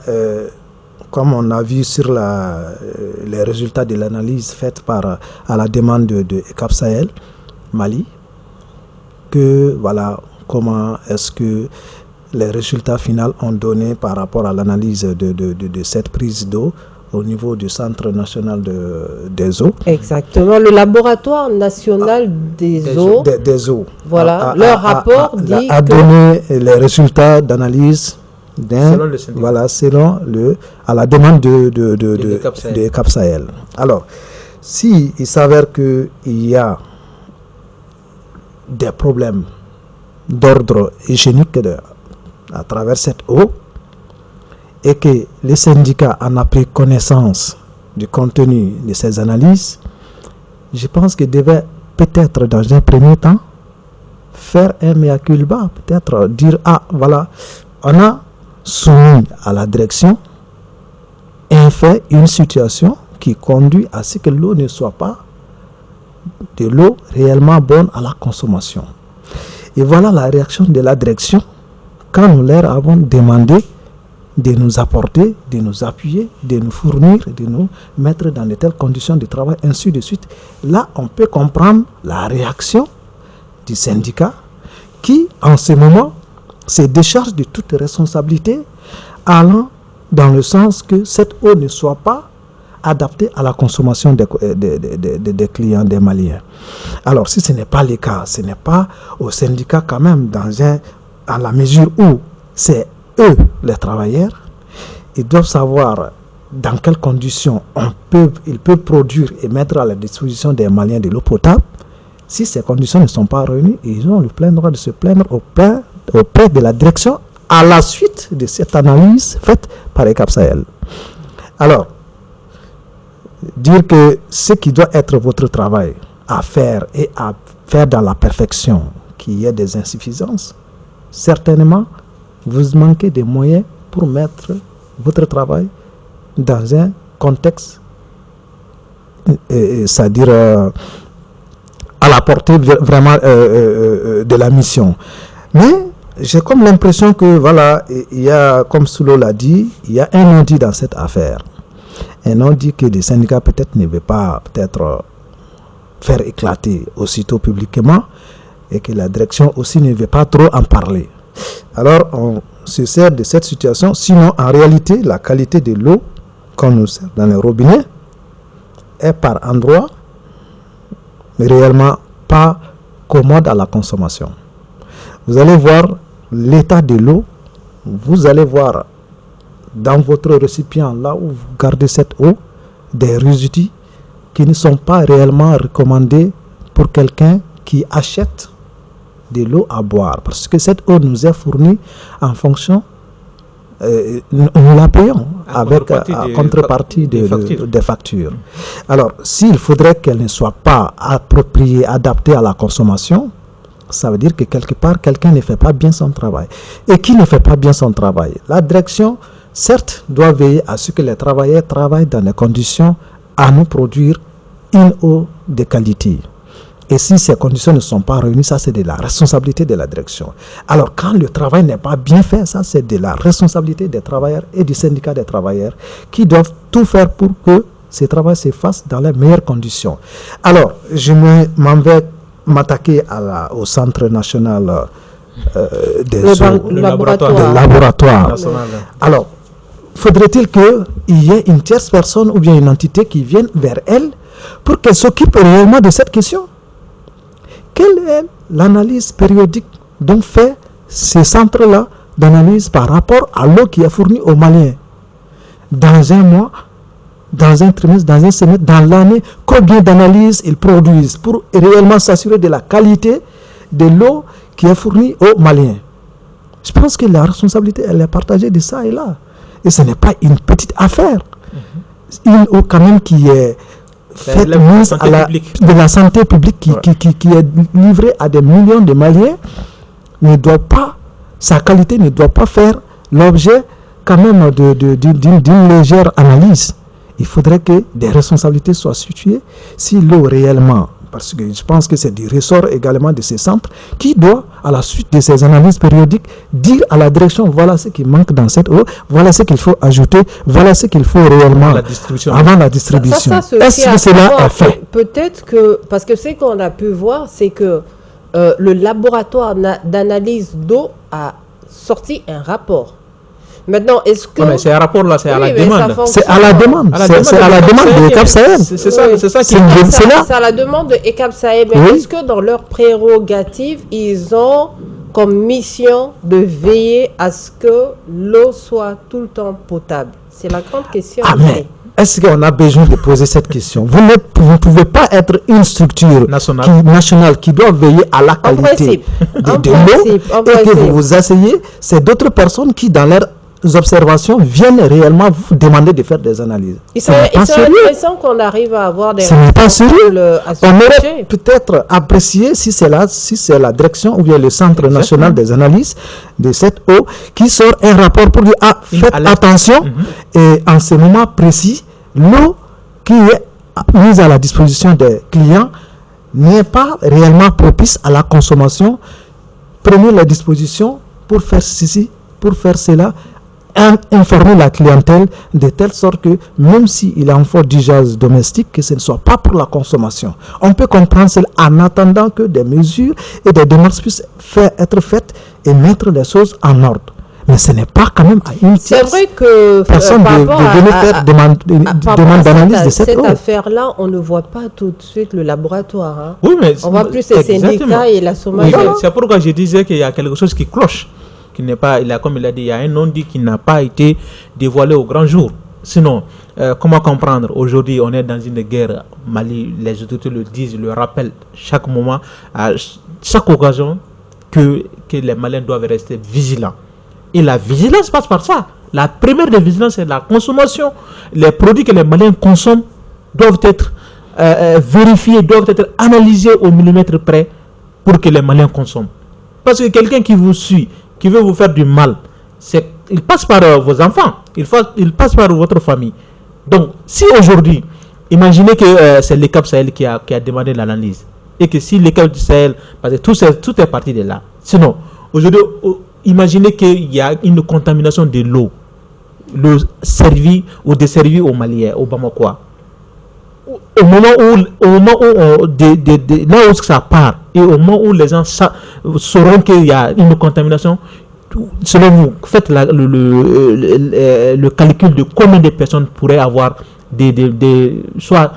comme on a vu sur les résultats de l'analyse faite à la demande de ECAP Sahel, Mali, que voilà comment est-ce que les résultats finaux ont donné par rapport à l'analyse de cette prise d'eau au niveau du Centre national des eaux. Exactement, le laboratoire national des eaux. Des eaux. Voilà, leur rapport dit a donné les résultats d'analyse selon à la demande de ECAP Sahel. Alors, si il s'avère qu'il y a des problèmes d'ordre hygiénique à travers cette eau, et que les syndicats en a pris connaissance du contenu de ces analyses, je pense qu'ils devaient peut-être dans un premier temps faire un mea culpa, peut-être dire voilà, on a soumis à la direction un fait, une situation qui conduit à ce que l'eau ne soit pas de l'eau réellement bonne à la consommation. Et voilà la réaction de la direction quand nous leur avons demandé de nous apporter, de nous appuyer, de nous fournir, de nous mettre dans de telles conditions de travail, ainsi de suite. Là, on peut comprendre la réaction du syndicat qui, en ce moment, se décharge de toute responsabilité, allant dans le sens que cette eau ne soit pas adaptée à la consommation des clients, des Maliens. Alors, si ce n'est pas le cas, ce n'est pas au syndicat quand même, à la mesure où c'est eux, les travailleurs, ils doivent savoir dans quelles conditions ils peuvent produire et mettre à la disposition des Maliens de l'eau potable. Si ces conditions ne sont pas réunies, ils ont le plein droit de se plaindre auprès de la direction à la suite de cette analyse faite par ECAP Sahel. Alors, dire que ce qui doit être votre travail à faire et à faire dans la perfection, qu'il y ait des insuffisances, certainement, vous manquez des moyens pour mettre votre travail dans un contexte, c'est-à-dire à la portée vraiment de la mission. Mais j'ai comme l'impression que, voilà, il y a, comme Soulo l'a dit, il y a un non-dit dans cette affaire. Un non-dit que les syndicats peut-être ne veulent pas faire éclater aussitôt publiquement et que la direction aussi ne veut pas trop en parler. Alors, on se sert de cette situation. Sinon, en réalité, la qualité de l'eau qu'on nous sert dans les robinets est par endroit réellement pas commode à la consommation. Vous allez voir l'état de l'eau, vous allez voir dans votre récipient, là où vous gardez cette eau, des résidus qui ne sont pas réellement recommandés pour quelqu'un qui achète de l'eau à boire. Parce que cette eau nous est fournie en fonction, nous la payons avec contrepartie des factures. Alors, s'il faudrait qu'elle ne soit pas appropriée, adaptée à la consommation, ça veut dire que quelque part, quelqu'un ne fait pas bien son travail. Et qui ne fait pas bien son travail? La direction, certes, doit veiller à ce que les travailleurs travaillent dans des conditions à nous produire une eau de qualité. Et si ces conditions ne sont pas réunies, ça c'est de la responsabilité de la direction. Alors quand le travail n'est pas bien fait, ça c'est de la responsabilité des travailleurs et du syndicat des travailleurs qui doivent tout faire pour que ce travail se fasse dans les meilleures conditions. Alors, je m'en vais m'attaquer au Centre national des laboratoires. Alors, faudrait-il qu'il y ait une tierce personne ou bien une entité qui vienne vers elle pour qu'elle s'occupe réellement de cette question? Quelle est l'analyse périodique dont fait ces centres-là d'analyse par rapport à l'eau qui est fournie aux Maliens? Dans un mois, dans un trimestre, dans un semestre, dans l'année, combien d'analyses ils produisent pour réellement s'assurer de la qualité de l'eau qui est fournie aux Maliens? Je pense que la responsabilité, elle est partagée de ça et là. Et ce n'est pas une petite affaire. Une eau quand même qui est faite de la santé publique qui est livrée à des millions de Maliens, sa qualité ne doit pas faire l'objet quand même d'une légère analyse. Il faudrait que des responsabilités soient situées si l'eau réellement, parce que je pense que c'est du ressort également de ces centres, qui doit, à la suite de ces analyses périodiques, dire à la direction, voilà ce qui manque dans cette eau, voilà ce qu'il faut ajouter, voilà ce qu'il faut réellement avant la distribution. Est-ce que cela est fait? Peut-être que, parce que ce qu'on a pu voir, c'est que le laboratoire d'analyse d'eau a sorti un rapport. Maintenant, est-ce que... mais c'est un rapport là, c'est à la demande. C'est à la demande. C'est à la demande de ECAP Sahel. C'est ça qui c'est à la demande de ECAP Sahel. Mais est-ce que dans leurs prérogatives, ils ont comme mission de veiller à ce que l'eau soit tout le temps potable? C'est la grande question. Mais est-ce qu'on a besoin de poser cette question? Vous ne pouvez pas être une structure nationale qui doit veiller à la qualité de l'eau et que vous vous asseyez. C'est d'autres personnes qui, dans leur observations, viennent réellement vous demander de faire des analyses. C'est intéressant qu'on arrive à avoir des... Ce n'est pas sérieux. On aurait peut-être apprécié si c'est la direction ou bien le Centre national des analyses de cette eau qui sort un rapport pour dire faites attention et en ce moment précis, l'eau qui est mise à la disposition des clients n'est pas réellement propice à la consommation. Prenez les dispositions pour faire ceci, pour faire cela, informer la clientèle de telle sorte que même s'il est en fort d'usage domestique, que ce ne soit pas pour la consommation. On peut comprendre cela en attendant que des mesures et des démarches puissent être faites et mettre les choses en ordre. Mais ce n'est pas quand même à une C'est vrai que personne par de rapport venir faire demande d'analyse de cette eau. affaire-là, on ne voit pas tout de suite le laboratoire. Hein. Oui, mais On voit plus les syndicats et la Oui, SOMAGEP. mais c'est pourquoi je disais qu'il y a quelque chose qui cloche, qui n'est pas, comme il a dit, il y a un non-dit qui n'a pas été dévoilé au grand jour. Sinon, comment comprendre? Aujourd'hui, on est dans une guerre. Mali, les autorités le disent, le rappellent chaque moment, à chaque occasion, que les Maliens doivent rester vigilants. Et la vigilance passe par ça. La première des vigilances, c'est la consommation. Les produits que les Maliens consomment doivent être vérifiés, doivent être analysés au millimètre près pour que les Maliens consomment. Parce que quelqu'un qui vous suit, qui veut vous faire du mal, il passe par vos enfants, il passe par votre famille. Donc, si aujourd'hui, imaginez que c'est l'ECAP Sahel qui a demandé l'analyse, et que si l'ECAP du Sahel, parce que tout est parti de là. Sinon, aujourd'hui, imaginez qu'il y a une contamination de l'eau servi ou desservi aux Maliens, aux Bamakois. Au moment où là où ça part, et au moment où les gens sauront qu'il y a une contamination, selon vous, faites le calcul de combien de personnes pourraient avoir soit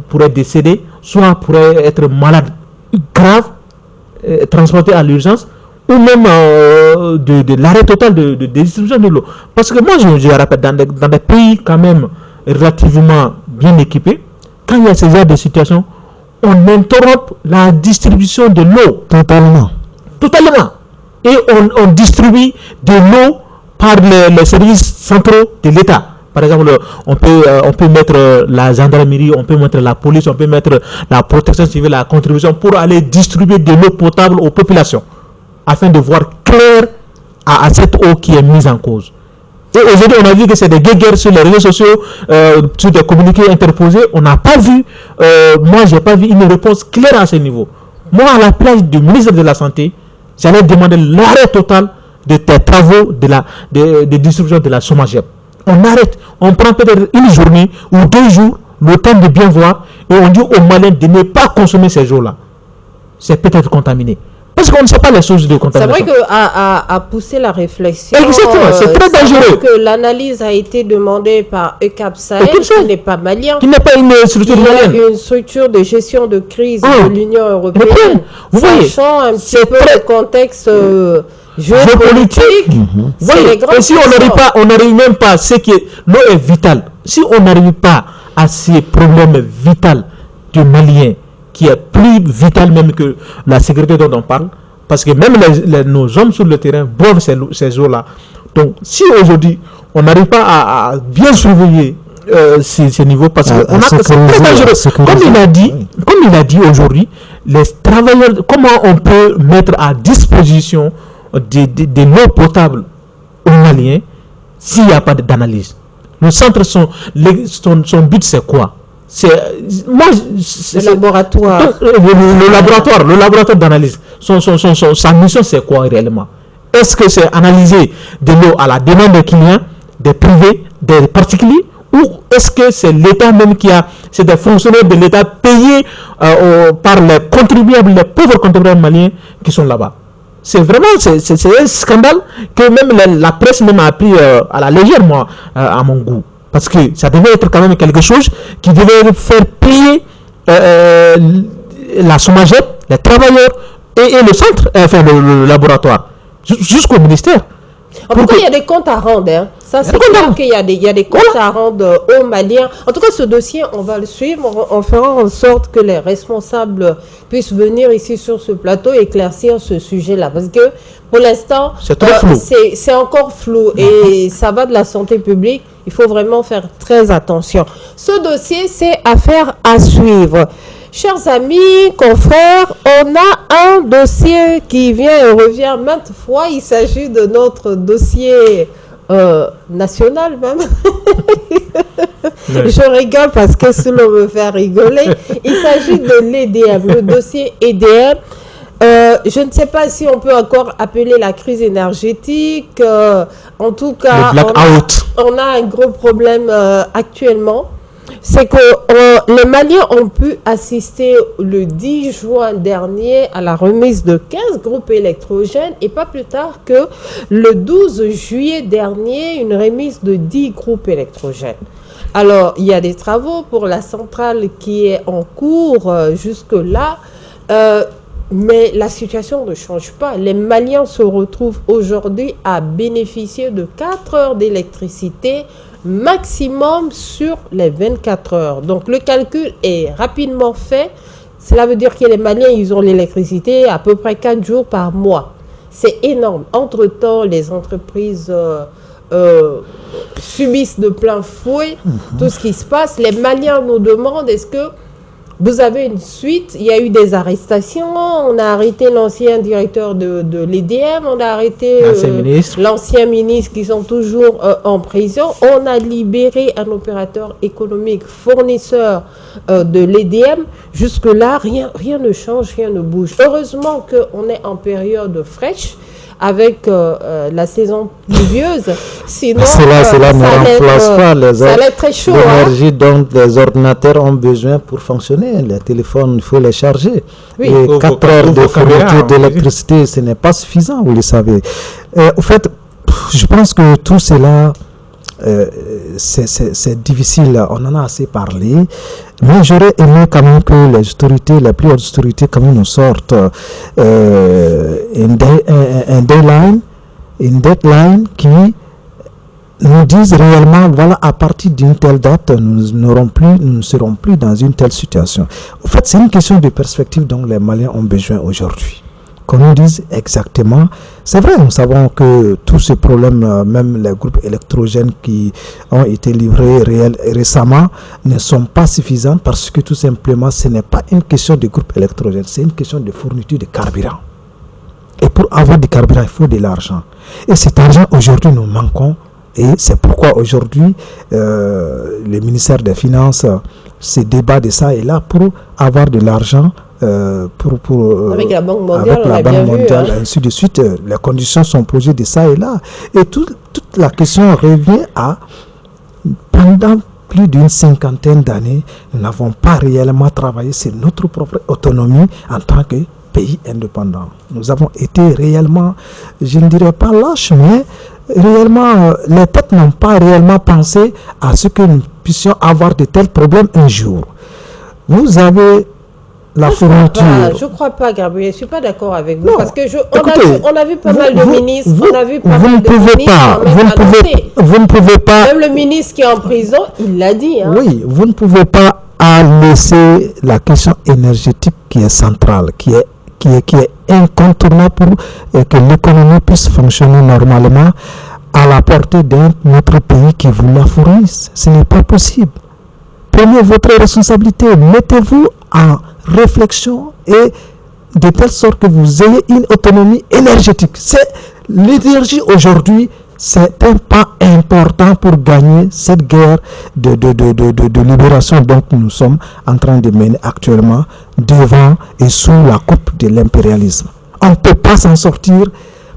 pourraient décéder, soit pourraient être malades graves, transportés à l'urgence, ou même de l'arrêt total de distribution de l'eau. Parce que moi, je rappelle, dans des pays quand même relativement bien équipés, quand il y a ce genre de situation, on interrompt la distribution de l'eau. Totalement. Et on distribue de l'eau par les services centraux de l'État. Par exemple, on peut mettre la gendarmerie, on peut mettre la police, on peut mettre la protection civile, la contribution pour aller distribuer de l'eau potable aux populations, afin de voir clair à cette eau qui est mise en cause. Et aujourd'hui, on a vu que c'est des guerres sur les réseaux sociaux, sur des communiqués interposés. On n'a pas vu, moi, j'ai pas vu une réponse claire à ce niveau. Moi, à la place du ministre de la Santé, j'allais demander l'arrêt total de tes travaux de distribution de la SOMAGEP. On arrête, on prend peut-être une journée ou 2 jours, le temps de bien voir, et on dit aux Maliens de ne pas consommer ces eaux-là. C'est peut-être contaminé. Parce qu'on ne sait pas les sources de contamination. C'est vrai qu'à pousser la réflexion, exactement, c'est très dangereux. Que l'analyse a été demandée par ECAP Sahel, qui n'est pas malien, qui n'est pas une structure malienne, une structure de gestion de crise de l'Union européenne, sachant un petit peu le contexte géopolitique. Et si on n'arrive même pas à ce que l'eau est vitale, si on n'arrive pas à ces problèmes vitaux du Malien, qui est plus vital même que la sécurité dont on parle, parce que même nos hommes sur le terrain boivent ces eaux-là. Donc, si aujourd'hui, on n'arrive pas à bien surveiller ces niveaux, parce que c'est très dangereux. Comme il a dit aujourd'hui, les travailleurs, comment on peut mettre à disposition de l'eau potable aux Maliens s'il n'y a pas d'analyse? Le centre, son but, c'est quoi? Le laboratoire. Le laboratoire d'analyse. Sa mission, c'est quoi réellement? Est-ce que c'est analyser de l'eau à la demande des clients, des privés, des particuliers, ou est-ce que c'est l'État même c'est des fonctionnaires de l'État payés par les contribuables, les pauvres contribuables maliens qui sont là-bas? C'est vraiment un scandale que même la presse même a pris à la légère, moi, à mon goût. Parce que ça devait être quand même quelque chose qui devait faire payer la SOMAGEP, les travailleurs et le centre, enfin le laboratoire, jusqu'au ministère. En tout cas, il y a des comptes à rendre. Hein. Ça, c'est clair qu'il y a des comptes à rendre aux Maliens. En tout cas, ce dossier, on va le suivre. On fera en sorte que les responsables puissent venir ici sur ce plateau et éclaircir ce sujet-là. Parce que, pour l'instant, c'est encore flou. Et ça va de la santé publique. Il faut vraiment faire très attention. Ce dossier, c'est affaire à suivre. Chers amis, confrères, on a un dossier qui vient et revient maintes fois. Il s'agit de notre dossier national même. Je rigole parce que cela me fait rigoler. Il s'agit de l'EDM, le dossier EDM. Je ne sais pas si on peut encore appeler la crise énergétique. En tout cas, on a un gros problème actuellement. c'est que les Maliens ont pu assister le 10 juin dernier à la remise de 15 groupes électrogènes et pas plus tard que le 12 juillet dernier, une remise de 10 groupes électrogènes. Alors, il y a des travaux pour la centrale qui est en cours jusque-là, mais la situation ne change pas. Les Maliens se retrouvent aujourd'hui à bénéficier de 4 heures d'électricité maximum sur les 24 heures. Donc, le calcul est rapidement fait. Cela veut dire que les Maliens, ils ont l'électricité à peu près 4 jours par mois. C'est énorme. Entre-temps, les entreprises subissent de plein fouet tout ce qui se passe. Les Maliens nous demandent, est-ce que vous avez une suite? Il y a eu des arrestations. On a arrêté l'ancien directeur de l'EDM. On a arrêté l'ancien ministre qui sont toujours en prison. On a libéré un opérateur économique fournisseur de l'EDM. Jusque-là, rien ne change, rien ne bouge. Heureusement qu'on est en période fraîche avec la saison pluvieuse. Sinon, cela ne remplace pas l'énergie dont les ordinateurs ont besoin pour fonctionner. Les téléphones, il faut les charger. Oui. Et 4 heures de fourniture d'électricité, ce n'est pas suffisant, vous le savez. Au fait, je pense que tout cela, c'est difficile, on en a assez parlé, mais j'aurais aimé quand même que les autorités, les plus hautes autorités, quand même nous sortent une deadline qui nous dise réellement, voilà, à partir d'une telle date, nous ne serons plus dans une telle situation. En fait, c'est une question de perspective dont les Maliens ont besoin aujourd'hui. Qu'on nous dise exactement. C'est vrai, nous savons que tous ces problèmes, même les groupes électrogènes qui ont été livrés récemment, ne sont pas suffisants parce que tout simplement, ce n'est pas une question de groupe électrogène, c'est une question de fourniture de carburant. Et pour avoir du carburant, il faut de l'argent. Et cet argent, aujourd'hui, nous manquons. Et c'est pourquoi aujourd'hui, le ministère des Finances se débat de ça et là pour avoir de l'argent. Avec la Banque mondiale, ainsi de suite, les conditions sont posées de ça et là. Et toute la question revient à, pendant plus d'une cinquantaine d'années, nous n'avons pas réellement travaillé sur notre propre autonomie en tant que pays indépendant. Nous avons été réellement, je ne dirais pas lâches, mais réellement, les têtes n'ont pas réellement pensé à ce que nous puissions avoir de tels problèmes un jour. Vous avez la fourniture. Je ne crois pas, Gabriel. Je ne suis pas d'accord avec vous. Non, parce que on a vu pas mal de ministres. Vous ne pouvez pas. Même le ministre qui est en prison, il l'a dit. Hein. Oui, vous ne pouvez pas laisser la question énergétique qui est centrale, qui est incontournable pour que l'économie puisse fonctionner normalement à la portée d'un autre pays qui vous la fournisse. Ce n'est pas possible. Prenez votre responsabilité. Mettez-vous en réflexion et de telle sorte que vous ayez une autonomie énergétique. L'énergie aujourd'hui, c'est un pas important pour gagner cette guerre de libération dont nous sommes en train de mener actuellement devant et sous la coupe de l'impérialisme. On ne peut pas s'en sortir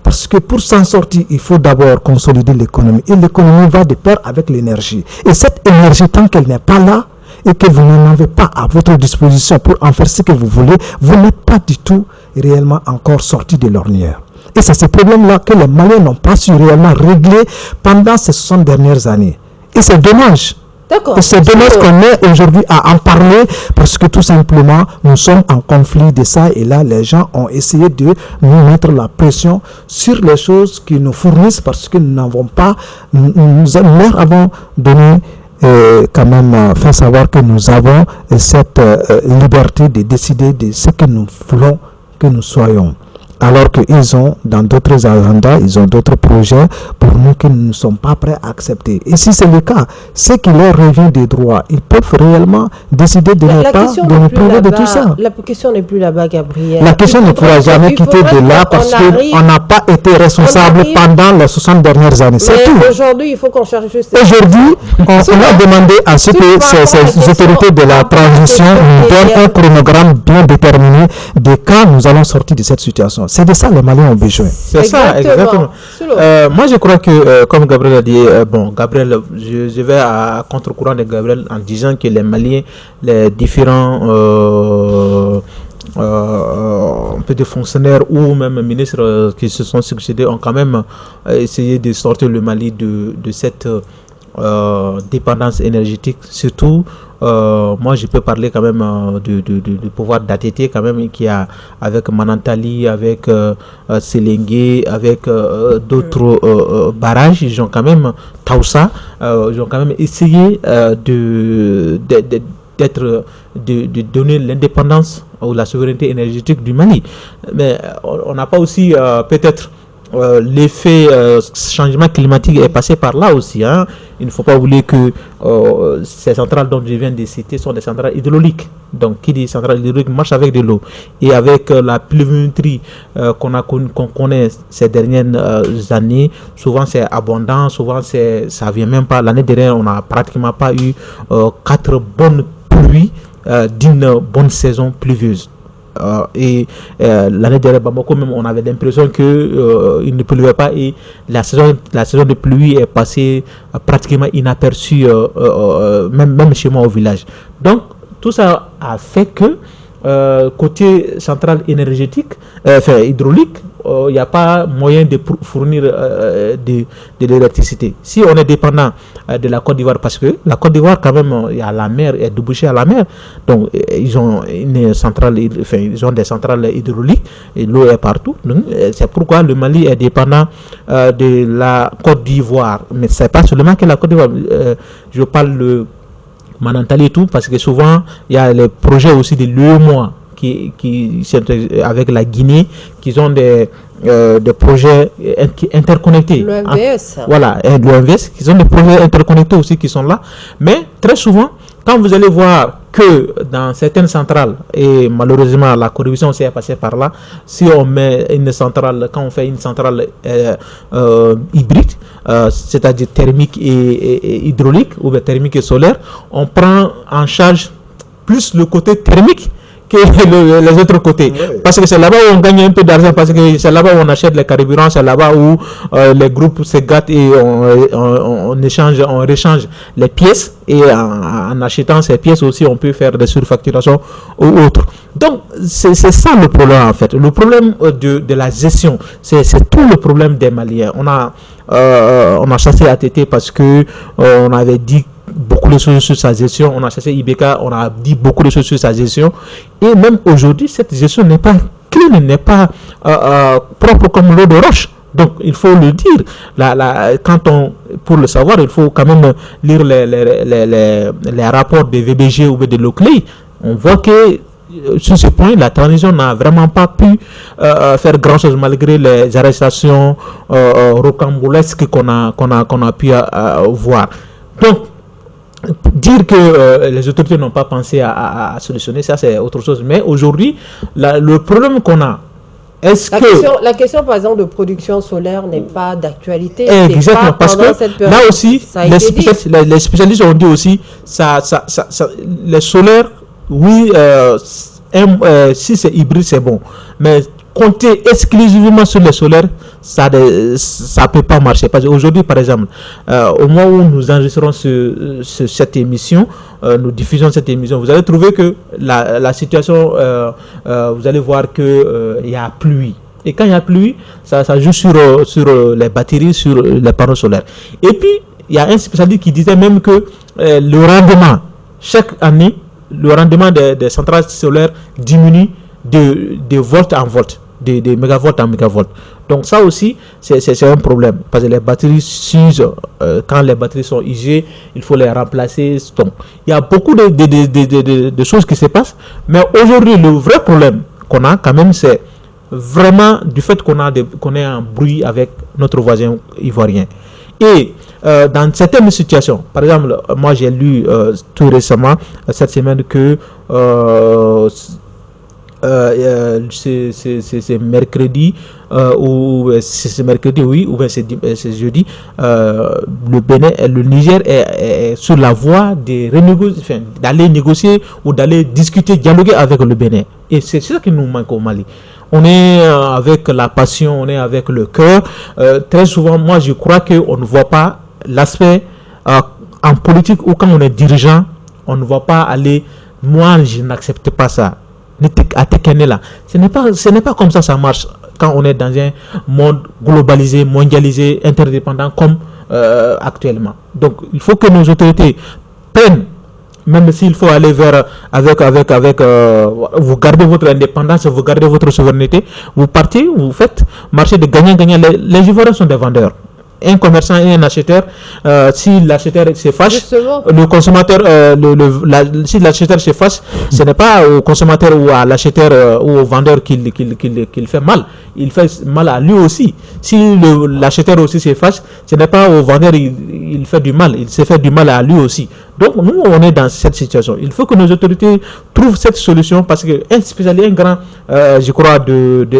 parce que pour s'en sortir, il faut d'abord consolider l'économie. Et l'économie va de pair avec l'énergie. Et cette énergie, tant qu'elle n'est pas là, et que vous n'en avez pas à votre disposition pour en faire ce que vous voulez, vous n'êtes pas du tout réellement encore sorti de l'ornière. Et c'est ce problème-là que les Maliens n'ont pas su réellement régler pendant ces 60 dernières années. Et c'est dommage. D'accord. Et c'est dommage qu'on ait aujourd'hui à en parler parce que tout simplement, nous sommes en conflit de ça et là, les gens ont essayé de nous mettre la pression sur les choses qu'ils nous fournissent parce que nous n'avons pas, nous leur avons donné quand même fait savoir que nous avons cette liberté de décider de ce que nous voulons que nous soyons. Alors qu'ils ont dans d'autres agendas, ils ont d'autres projets pour nous que nous ne sommes pas prêts à accepter. Et si c'est le cas, ce qui leur revient des droits, ils peuvent réellement décider de ne pas nous priver de tout ça. La question n'est plus là-bas, Gabriel. La question ne pourra jamais quitter de là parce qu'on n'a pas été responsable pendant les 60 dernières années. C'est tout. Aujourd'hui, il faut qu'on cherche juste... Aujourd'hui, on a demandé à ce que ces autorités de la transition nous donnent un chronogramme bien déterminé de quand nous allons sortir de cette situation. C'est de ça les Maliens ont besoin. C'est ça, exactement. Moi, je crois que, comme Gabriel a dit, Gabriel, je vais à contre-courant de Gabriel en disant que les Maliens, les différents un peu de fonctionnaires ou même ministres qui se sont succédés ont quand même essayé de sortir le Mali de cette dépendance énergétique. Surtout, moi je peux parler quand même du pouvoir d'ATT quand même, qui a avec Manantali, avec Selengue, avec d'autres barrages, ils ont quand même Taoussa, ils ont quand même essayé de donner l'indépendance ou la souveraineté énergétique du Mali. Mais on n'a pas aussi peut-être l'effet changement climatique est passé par là aussi. Hein. Il ne faut pas oublier que ces centrales dont je viens de citer sont des centrales hydrauliques. Donc, qui dit centrale hydraulique marche avec de l'eau. Et avec la pluviométrie qu'on connaît ces dernières années, souvent c'est abondant, souvent ça vient même pas. L'année dernière, on n'a pratiquement pas eu 4 bonnes pluies d'une bonne saison pluvieuse. Et l'année dernière, Bamako même, on avait l'impression que il ne pleuvait pas, et la saison de pluie est passée pratiquement inaperçue, même chez moi au village. Donc tout ça a fait que côté centrale énergétique, hydraulique, il n'y a pas moyen de fournir de l'électricité. Si on est dépendant de la Côte d'Ivoire, parce que la Côte d'Ivoire quand même, il y a la mer, est débouchée à la mer, donc ils ont une centrale, ils ont des centrales hydrauliques et l'eau est partout. Donc c'est pourquoi le Mali est dépendant de la Côte d'Ivoire. Mais c'est pas seulement que la Côte d'Ivoire. Je parle de Manantali et tout, parce que souvent il y a les projets aussi de l'UEMOA qui avec la Guinée, qui ont des projets interconnectés. L'OMVS. Voilà, l'OMVS, qui ont des projets interconnectés aussi qui sont là. Mais très souvent, quand vous allez voir que dans certaines centrales, et malheureusement la corruption s'est passée par là, si on met une centrale, quand on fait une centrale hybride, c'est-à-dire thermique et hydraulique, ou bien thermique et solaire, on prend en charge plus le côté thermique que les autres côtés. Oui. Parce que c'est là-bas où on gagne un peu d'argent, parce que c'est là-bas où on achète les carburants, c'est là-bas où les groupes se gâtent et on réchange les pièces, et en achetant ces pièces aussi on peut faire des surfacturations ou autres. Donc c'est ça le problème en fait. Le problème de la gestion, c'est tout le problème des Maliens. On a chassé ATT parce que on avait dit beaucoup de choses sur sa gestion, on a chassé Ibeka, on a dit beaucoup de choses sur sa gestion, et même aujourd'hui cette gestion n'est pas clean, n'est pas propre comme l'eau de roche. Donc il faut le dire, pour le savoir, il faut quand même lire les rapports de VBG ou de l'OCLEI. On voit que sur ce point, la transition n'a vraiment pas pu faire grand chose, malgré les arrestations rocambolesques qu'on a pu voir. Donc dire que les autorités n'ont pas pensé à solutionner, ça c'est autre chose. Mais aujourd'hui, le problème qu'on a, la question par exemple de production solaire n'est pas d'actualité. Exactement, parce que là aussi, les spécialistes ont dit aussi, les solaires, oui, si c'est hybride, c'est bon. Mais compter exclusivement sur les solaires, ça peut pas marcher. Parce qu'aujourd'hui, par exemple, au moment où nous enregistrons cette émission, nous diffusons cette émission, vous allez trouver que la situation, vous allez voir que il y a pluie. Et quand il y a pluie, ça joue sur les batteries, sur les panneaux solaires. Et puis, il y a un spécialiste qui disait même que le rendement, chaque année, le rendement des centrales solaires diminue de volt en volt, de mégavolts en mégavolts. Donc ça aussi, c'est un problème, parce que les batteries s'usent. Quand les batteries sont usées, il faut les remplacer. Donc, il y a beaucoup de choses qui se passent. Mais aujourd'hui, le vrai problème qu'on a quand même, c'est vraiment du fait qu'on est en bruit avec notre voisin ivoirien. Et dans certaines situations, par exemple, moi j'ai lu tout récemment, cette semaine, que c'est mercredi, ou c'est mercredi, oui, ou bien c'est jeudi, le Niger est sur la voie d'aller négocier ou d'aller discuter, dialoguer avec le Bénin. Et c'est ça qui nous manque au Mali. on est avec la passion, on est avec le cœur. Très souvent, moi, je crois qu'on ne voit pas l'aspect en politique ou quand on est dirigeant, on ne va pas aller. Moi, je n'accepte pas ça. Ce n'est pas comme ça marche quand on est dans un monde globalisé, mondialisé, interdépendant comme actuellement. Donc, il faut que nos autorités prennent, même s'il faut aller vers vous gardez votre indépendance, vous gardez votre souveraineté, vous partez, vous faites marché de gagnant-gagnant. Les Ivoiriens sont des vendeurs. Un commerçant et un acheteur, si l'acheteur se fâche, le consommateur, si l'acheteur se fâche, ce n'est pas au consommateur ou à l'acheteur ou au vendeur qu'il fait mal. Il fait mal à lui aussi. Si l'acheteur aussi se fâche, ce n'est pas au vendeur il fait du mal. Il se fait du mal à lui aussi. Donc nous, on est dans cette situation. Il faut que nos autorités trouvent cette solution parce qu'un spécialiste, un grand, je crois,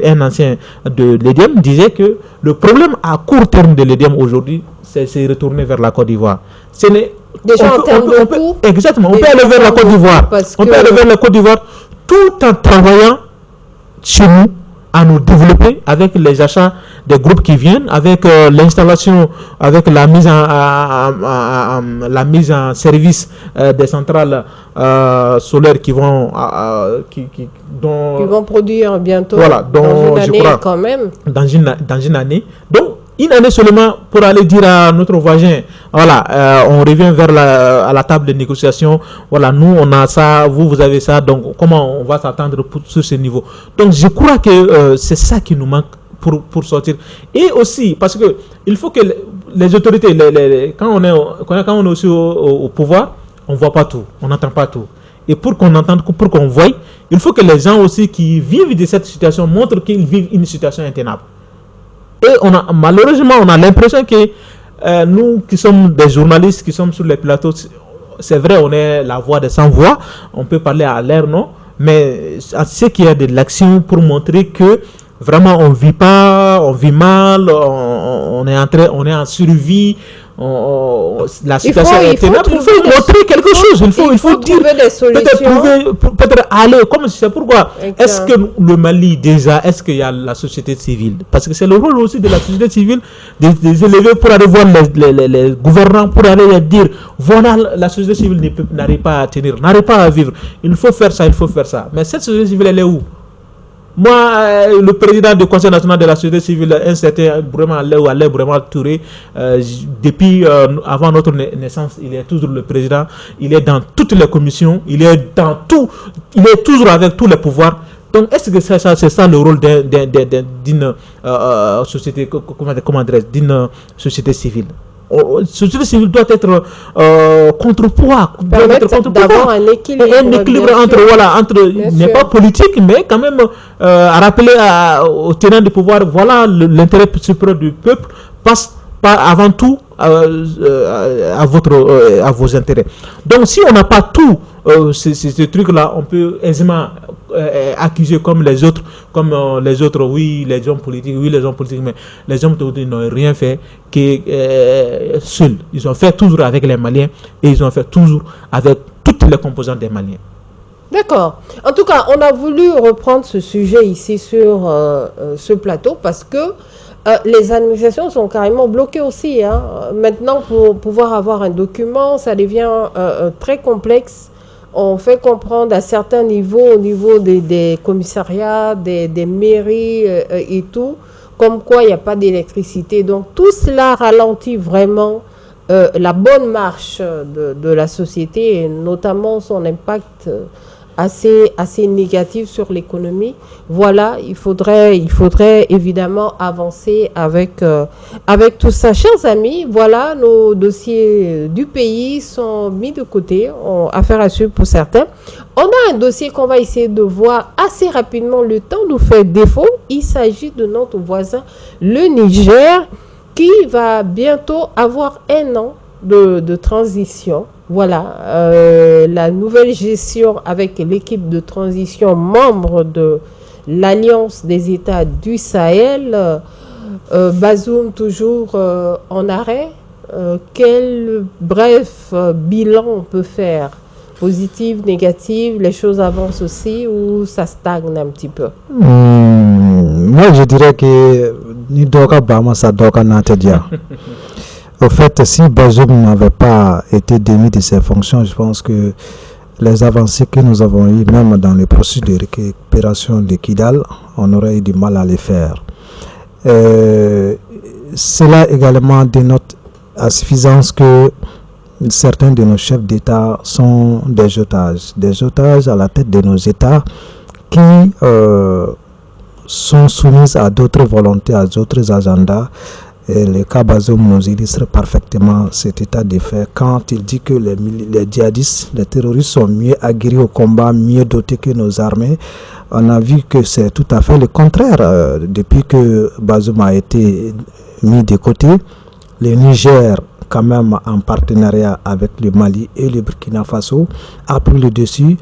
un ancien de l'EDM disait que le problème à court terme de l'EDM aujourd'hui, c'est retourner vers la Côte d'Ivoire. Déjà en termes de coût. Exactement. On peut aller vers la Côte d'Ivoire. On peut aller vers la Côte d'Ivoire tout en travaillant chez nous à nous développer avec les achats des groupes qui viennent, avec l'installation, avec la mise en service des centrales solaires qui vont produire bientôt, voilà, dans une année quand même. Dans une année. Donc, une année seulement pour aller dire à notre voisin, voilà, on revient à la table de négociation, voilà, nous on a ça, vous avez ça, donc comment on va s'attendre sur ce niveau. Donc je crois que c'est ça qui nous manque pour sortir. Et aussi, parce que il faut que les autorités, quand on est aussi au pouvoir, on ne voit pas tout, on n'entend pas tout. Et pour qu'on entende, pour qu'on voie, il faut que les gens aussi qui vivent de cette situation montrent qu'ils vivent une situation intenable. Et malheureusement, on a l'impression que nous qui sommes des journalistes, qui sommes sur les plateaux, c'est vrai, on est la voix des sans-voix, on peut parler à l'air, non? Mais ce qui est de l'action pour montrer que vraiment on vit pas, on vit mal, on est en survie, la situation est ténèbre. Il faut montrer quelque chose. Il faut dire, des solutions. peut-être aller, comme c'est pourquoi. Est-ce que le Mali déjà, est-ce qu'il y a la société civile? Parce que c'est le rôle aussi de la société civile des élevés pour aller voir les gouvernants, pour aller dire, voilà, la société civile n'arrive pas à tenir, n'arrive pas à vivre. Il faut faire ça, il faut faire ça. Mais cette société civile, elle est où? Moi, le président du Conseil national de la société civile, un certain Alain Vraiment Touré, depuis avant notre naissance, il est toujours le président. Il est dans toutes les commissions, il est toujours avec tous les pouvoirs. Donc, est-ce que c'est ça le rôle d'une société, d'une société civile? La société civile doit être contrepoids, d'avoir un équilibre entre n'est pas politique, mais quand même à rappeler aux tenants du pouvoir, voilà, l'intérêt supérieur du peuple passe avant tout à vos intérêts. Donc si on n'a pas tout ces trucs-là, on peut aisément accuser comme les autres, oui, les hommes politiques, mais les hommes politiques n'ont rien fait que seuls. Ils ont fait toujours avec les Maliens et ils ont fait toujours avec toutes les composantes des Maliens. D'accord. En tout cas, on a voulu reprendre ce sujet ici sur ce plateau parce que les administrations sont carrément bloquées aussi. Hein. Maintenant, pour pouvoir avoir un document, ça devient très complexe. On fait comprendre à certains niveaux, au niveau des commissariats, des mairies et tout, comme quoi il n'y a pas d'électricité. Donc tout cela ralentit vraiment la bonne marche de la société et notamment son impact assez négatif sur l'économie. Voilà, il faudrait évidemment avancer avec tout ça. Chers amis, voilà, nos dossiers du pays sont mis de côté, affaire à suivre pour certains. On a un dossier qu'on va essayer de voir assez rapidement. Le temps nous fait défaut. Il s'agit de notre voisin, le Niger, qui va bientôt avoir 1 an de transition. Voilà, la nouvelle gestion avec l'équipe de transition membre de l'Alliance des États du Sahel. Bazoum toujours en arrêt. Quel bref bilan on peut faire? Positif, négatif, les choses avancent aussi ou ça stagne un petit peu? Moi, je dirais que ni Doka Bama sa Doka Natedia. Au fait, si Bazoum n'avait pas été démis de ses fonctions, je pense que les avancées que nous avons eues, même dans le processus de récupération de Kidal, on aurait eu du mal à les faire. Cela également dénote à suffisance que certains de nos chefs d'État sont des otages à la tête de nos États qui sont soumis à d'autres volontés, à d'autres agendas. Et le cas Bazoum nous illustre parfaitement cet état de fait quand il dit que les djihadistes, les terroristes sont mieux aguerris au combat, mieux dotés que nos armées. On a vu que c'est tout à fait le contraire. Depuis que Bazoum a été mis de côté, le Niger, quand même en partenariat avec le Mali et le Burkina Faso, a pris le dessus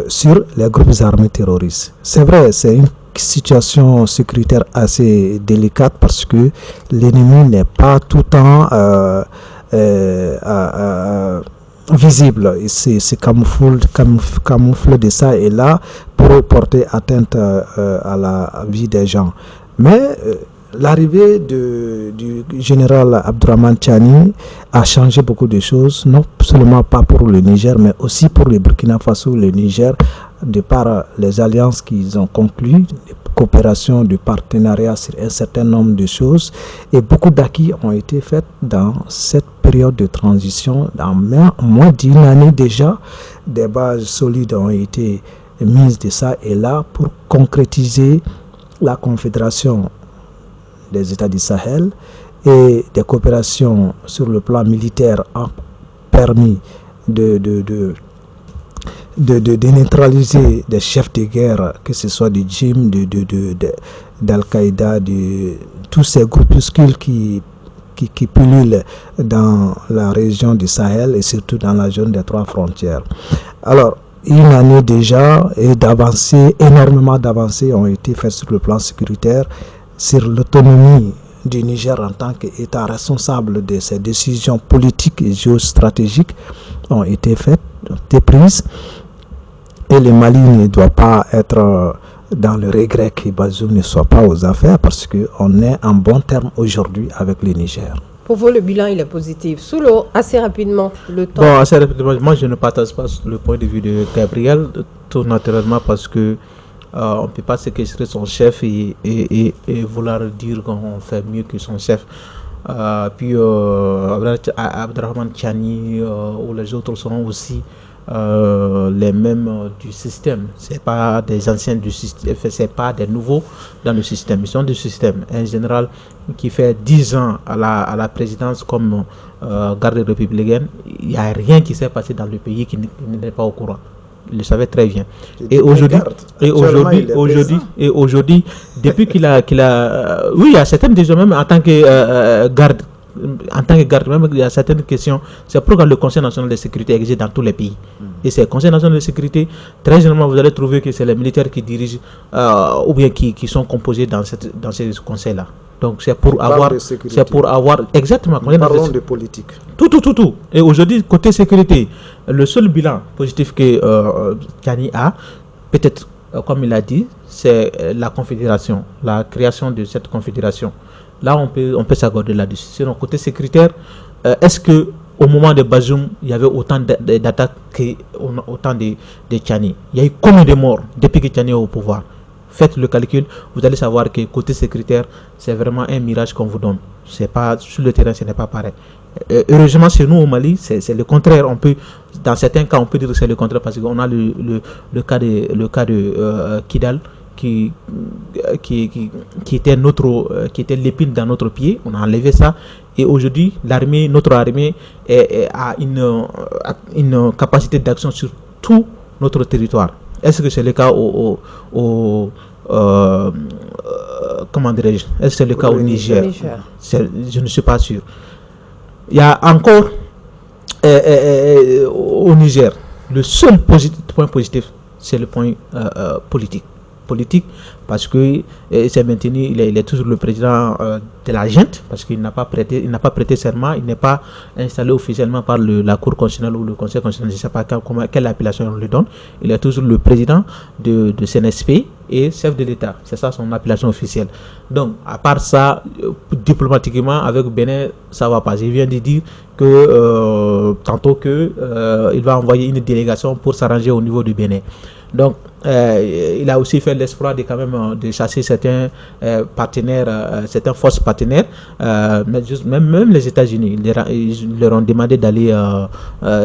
sur les groupes armés terroristes. C'est vrai, c'est une situation sécuritaire assez délicate parce que l'ennemi n'est pas tout le temps visible. Il se camoufle de ça et là pour porter atteinte à la vie des gens. Mais l'arrivée du général Abdourahmane Tiani a changé beaucoup de choses, non seulement pas pour le Niger, mais aussi pour le Burkina Faso, le Niger, de par les alliances qu'ils ont conclues, de coopération, de partenariat sur un certain nombre de choses. Et beaucoup d'acquis ont été faits dans cette période de transition. En moins d'une année déjà, des bases solides ont été mises de ça et là pour concrétiser la confédération des États du Sahel et des coopérations sur le plan militaire ont permis de neutraliser des chefs de guerre, que ce soit du Djim, d'Al-Qaïda, de tous ces groupuscules qui pullulent dans la région du Sahel et surtout dans la zone des 3 frontières. Alors, une année déjà et d'avancées, énormément d'avancées ont été faites sur le plan sécuritaire, sur l'autonomie du Niger en tant qu'État responsable de ces décisions politiques et géostratégiques ont été faites, ont été prises. Et le Mali ne doit pas être dans le regret que Bazoum ne soit pas aux affaires parce qu'on est en bon terme aujourd'hui avec le Niger. Pour vous, le bilan, il est positif. Soulo, assez rapidement, le temps. Bon, assez rapidement, moi je ne partage pas le point de vue de Gabriel, tout naturellement parce que on ne peut pas séquestrer son chef et vouloir dire qu'on fait mieux que son chef. Puis Abdourahmane Tiani ou les autres sont aussi les mêmes du système. C'est pas des anciens du système, c'est pas des nouveaux dans le système. Ils sont du système. Un général qui fait 10 ans à la présidence comme garde républicaine, il n'y a rien qui s'est passé dans le pays qui n'est pas au courant. Il le savait très bien. Et aujourd'hui, depuis qu'il a, oui, il y a certaines déjà même en tant que garde. En tant que garde, même il y a certaines questions. C'est pourquoi le Conseil national de sécurité existe dans tous les pays. Et ces conseils nationaux de sécurité, très généralement, vous allez trouver que c'est les militaires qui dirigent ou bien qui sont composés dans ces conseils-là. Donc c'est pour avoir, exactement. Parlons de politique. Tout. Et aujourd'hui, côté sécurité, le seul bilan positif que Tiani a, peut-être, comme il a dit, c'est la confédération, la création de cette confédération. Là, on peut s'accorder là-dessus. Sinon, côté sécuritaire, est-ce que au moment de Bazoum, il y avait autant d'attaques qu'autant de Tiani? Il y a eu combien de morts depuis que Tiani est au pouvoir? Faites le calcul, vous allez savoir que côté sécuritaire, c'est vraiment un mirage qu'on vous donne. C'est pas sur le terrain, ce n'est pas pareil. Heureusement, chez nous au Mali, c'est le contraire. Dans certains cas, on peut dire que c'est le contraire parce qu'on a le cas de Kidal. Qui était l'épine dans notre pied. On a enlevé ça et aujourd'hui notre armée a une capacité d'action sur tout notre territoire. Est-ce que c'est le cas comment dirais-je, est-ce que c'est le cas au Niger? Je ne suis pas sûr. Il y a encore au Niger le seul point positif, c'est le point politique parce que c'est maintenu, il est toujours le président de la junte parce qu'il n'a pas prêté serment, il n'est pas installé officiellement par la Cour constitutionnelle ou le Conseil constitutionnel, je ne sais pas quelle appellation on lui donne. Il est toujours le président de CNSP et chef de l'État. C'est ça son appellation officielle. Donc, à part ça, diplomatiquement, avec Bénin, ça va pas. Je viens de dire que tantôt il va envoyer une délégation pour s'arranger au niveau du Bénin. Donc, il a aussi fait l'espoir de quand même de chasser certains partenaires, certaines forces partenaires, même les États-Unis, ils leur ont demandé d'aller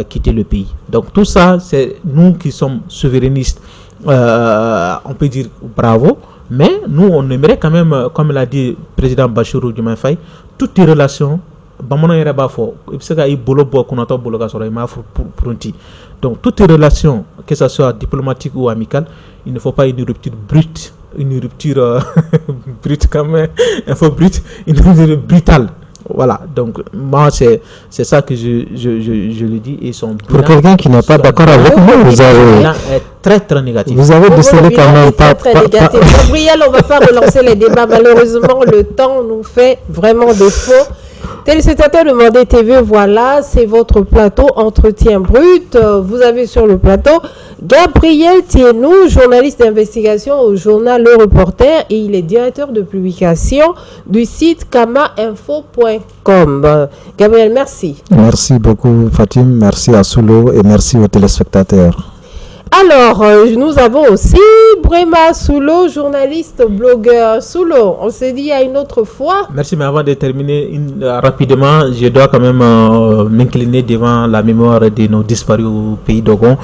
quitter le pays. Donc tout ça, c'est nous qui sommes souverainistes, on peut dire bravo, mais nous on aimerait quand même, comme l'a dit le président Bassirou Diomaye Faye, toutes les relations. Donc toutes les relations, que ce soit diplomatique ou amicale, il ne faut pas une rupture brute, une rupture brute comme un faux brute, une rupture brutale. Voilà, donc moi c'est ça que je le dis. Et son pour quelqu'un qui n'est pas d'accord avec moi, vous avez est très très négatif. Vous avez décelé quand même pas négatif. Gabriel, on ne va pas relancer les débats. Malheureusement, le temps nous fait vraiment défaut. Téléspectateurs de Mandé TV, voilà, c'est votre plateau Entretien Brut. Vous avez sur le plateau Gabriel Thienou, journaliste d'investigation au journal Le Reporter, et il est directeur de publication du site kamainfo.com. Gabriel, merci. Merci beaucoup Fatim, merci à Soulo et merci aux téléspectateurs. Alors, nous avons aussi Brema Soulo, journaliste, blogueur. Soulo, on se dit à une autre fois. Merci, mais avant de terminer rapidement, je dois quand même m'incliner devant la mémoire de nos disparus au pays d'Ogon,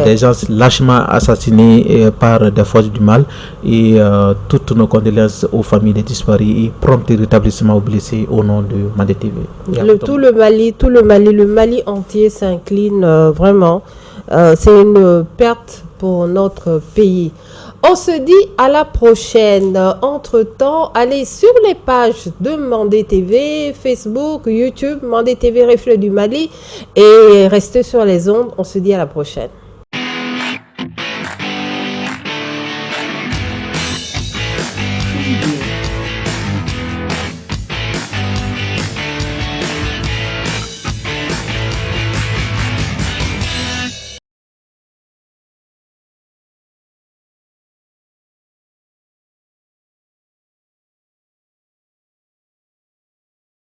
des gens lâchement assassinés par des forces du mal, et toutes nos condoléances aux familles des disparus et prompt rétablissement aux blessés au nom de Mandé TV. Tout le Mali entier s'incline vraiment. C'est une perte pour notre pays. On se dit à la prochaine. Entre-temps, allez sur les pages de Mandé TV, Facebook, YouTube, Mandé TV Reflet du Mali, et restez sur les ondes. On se dit à la prochaine.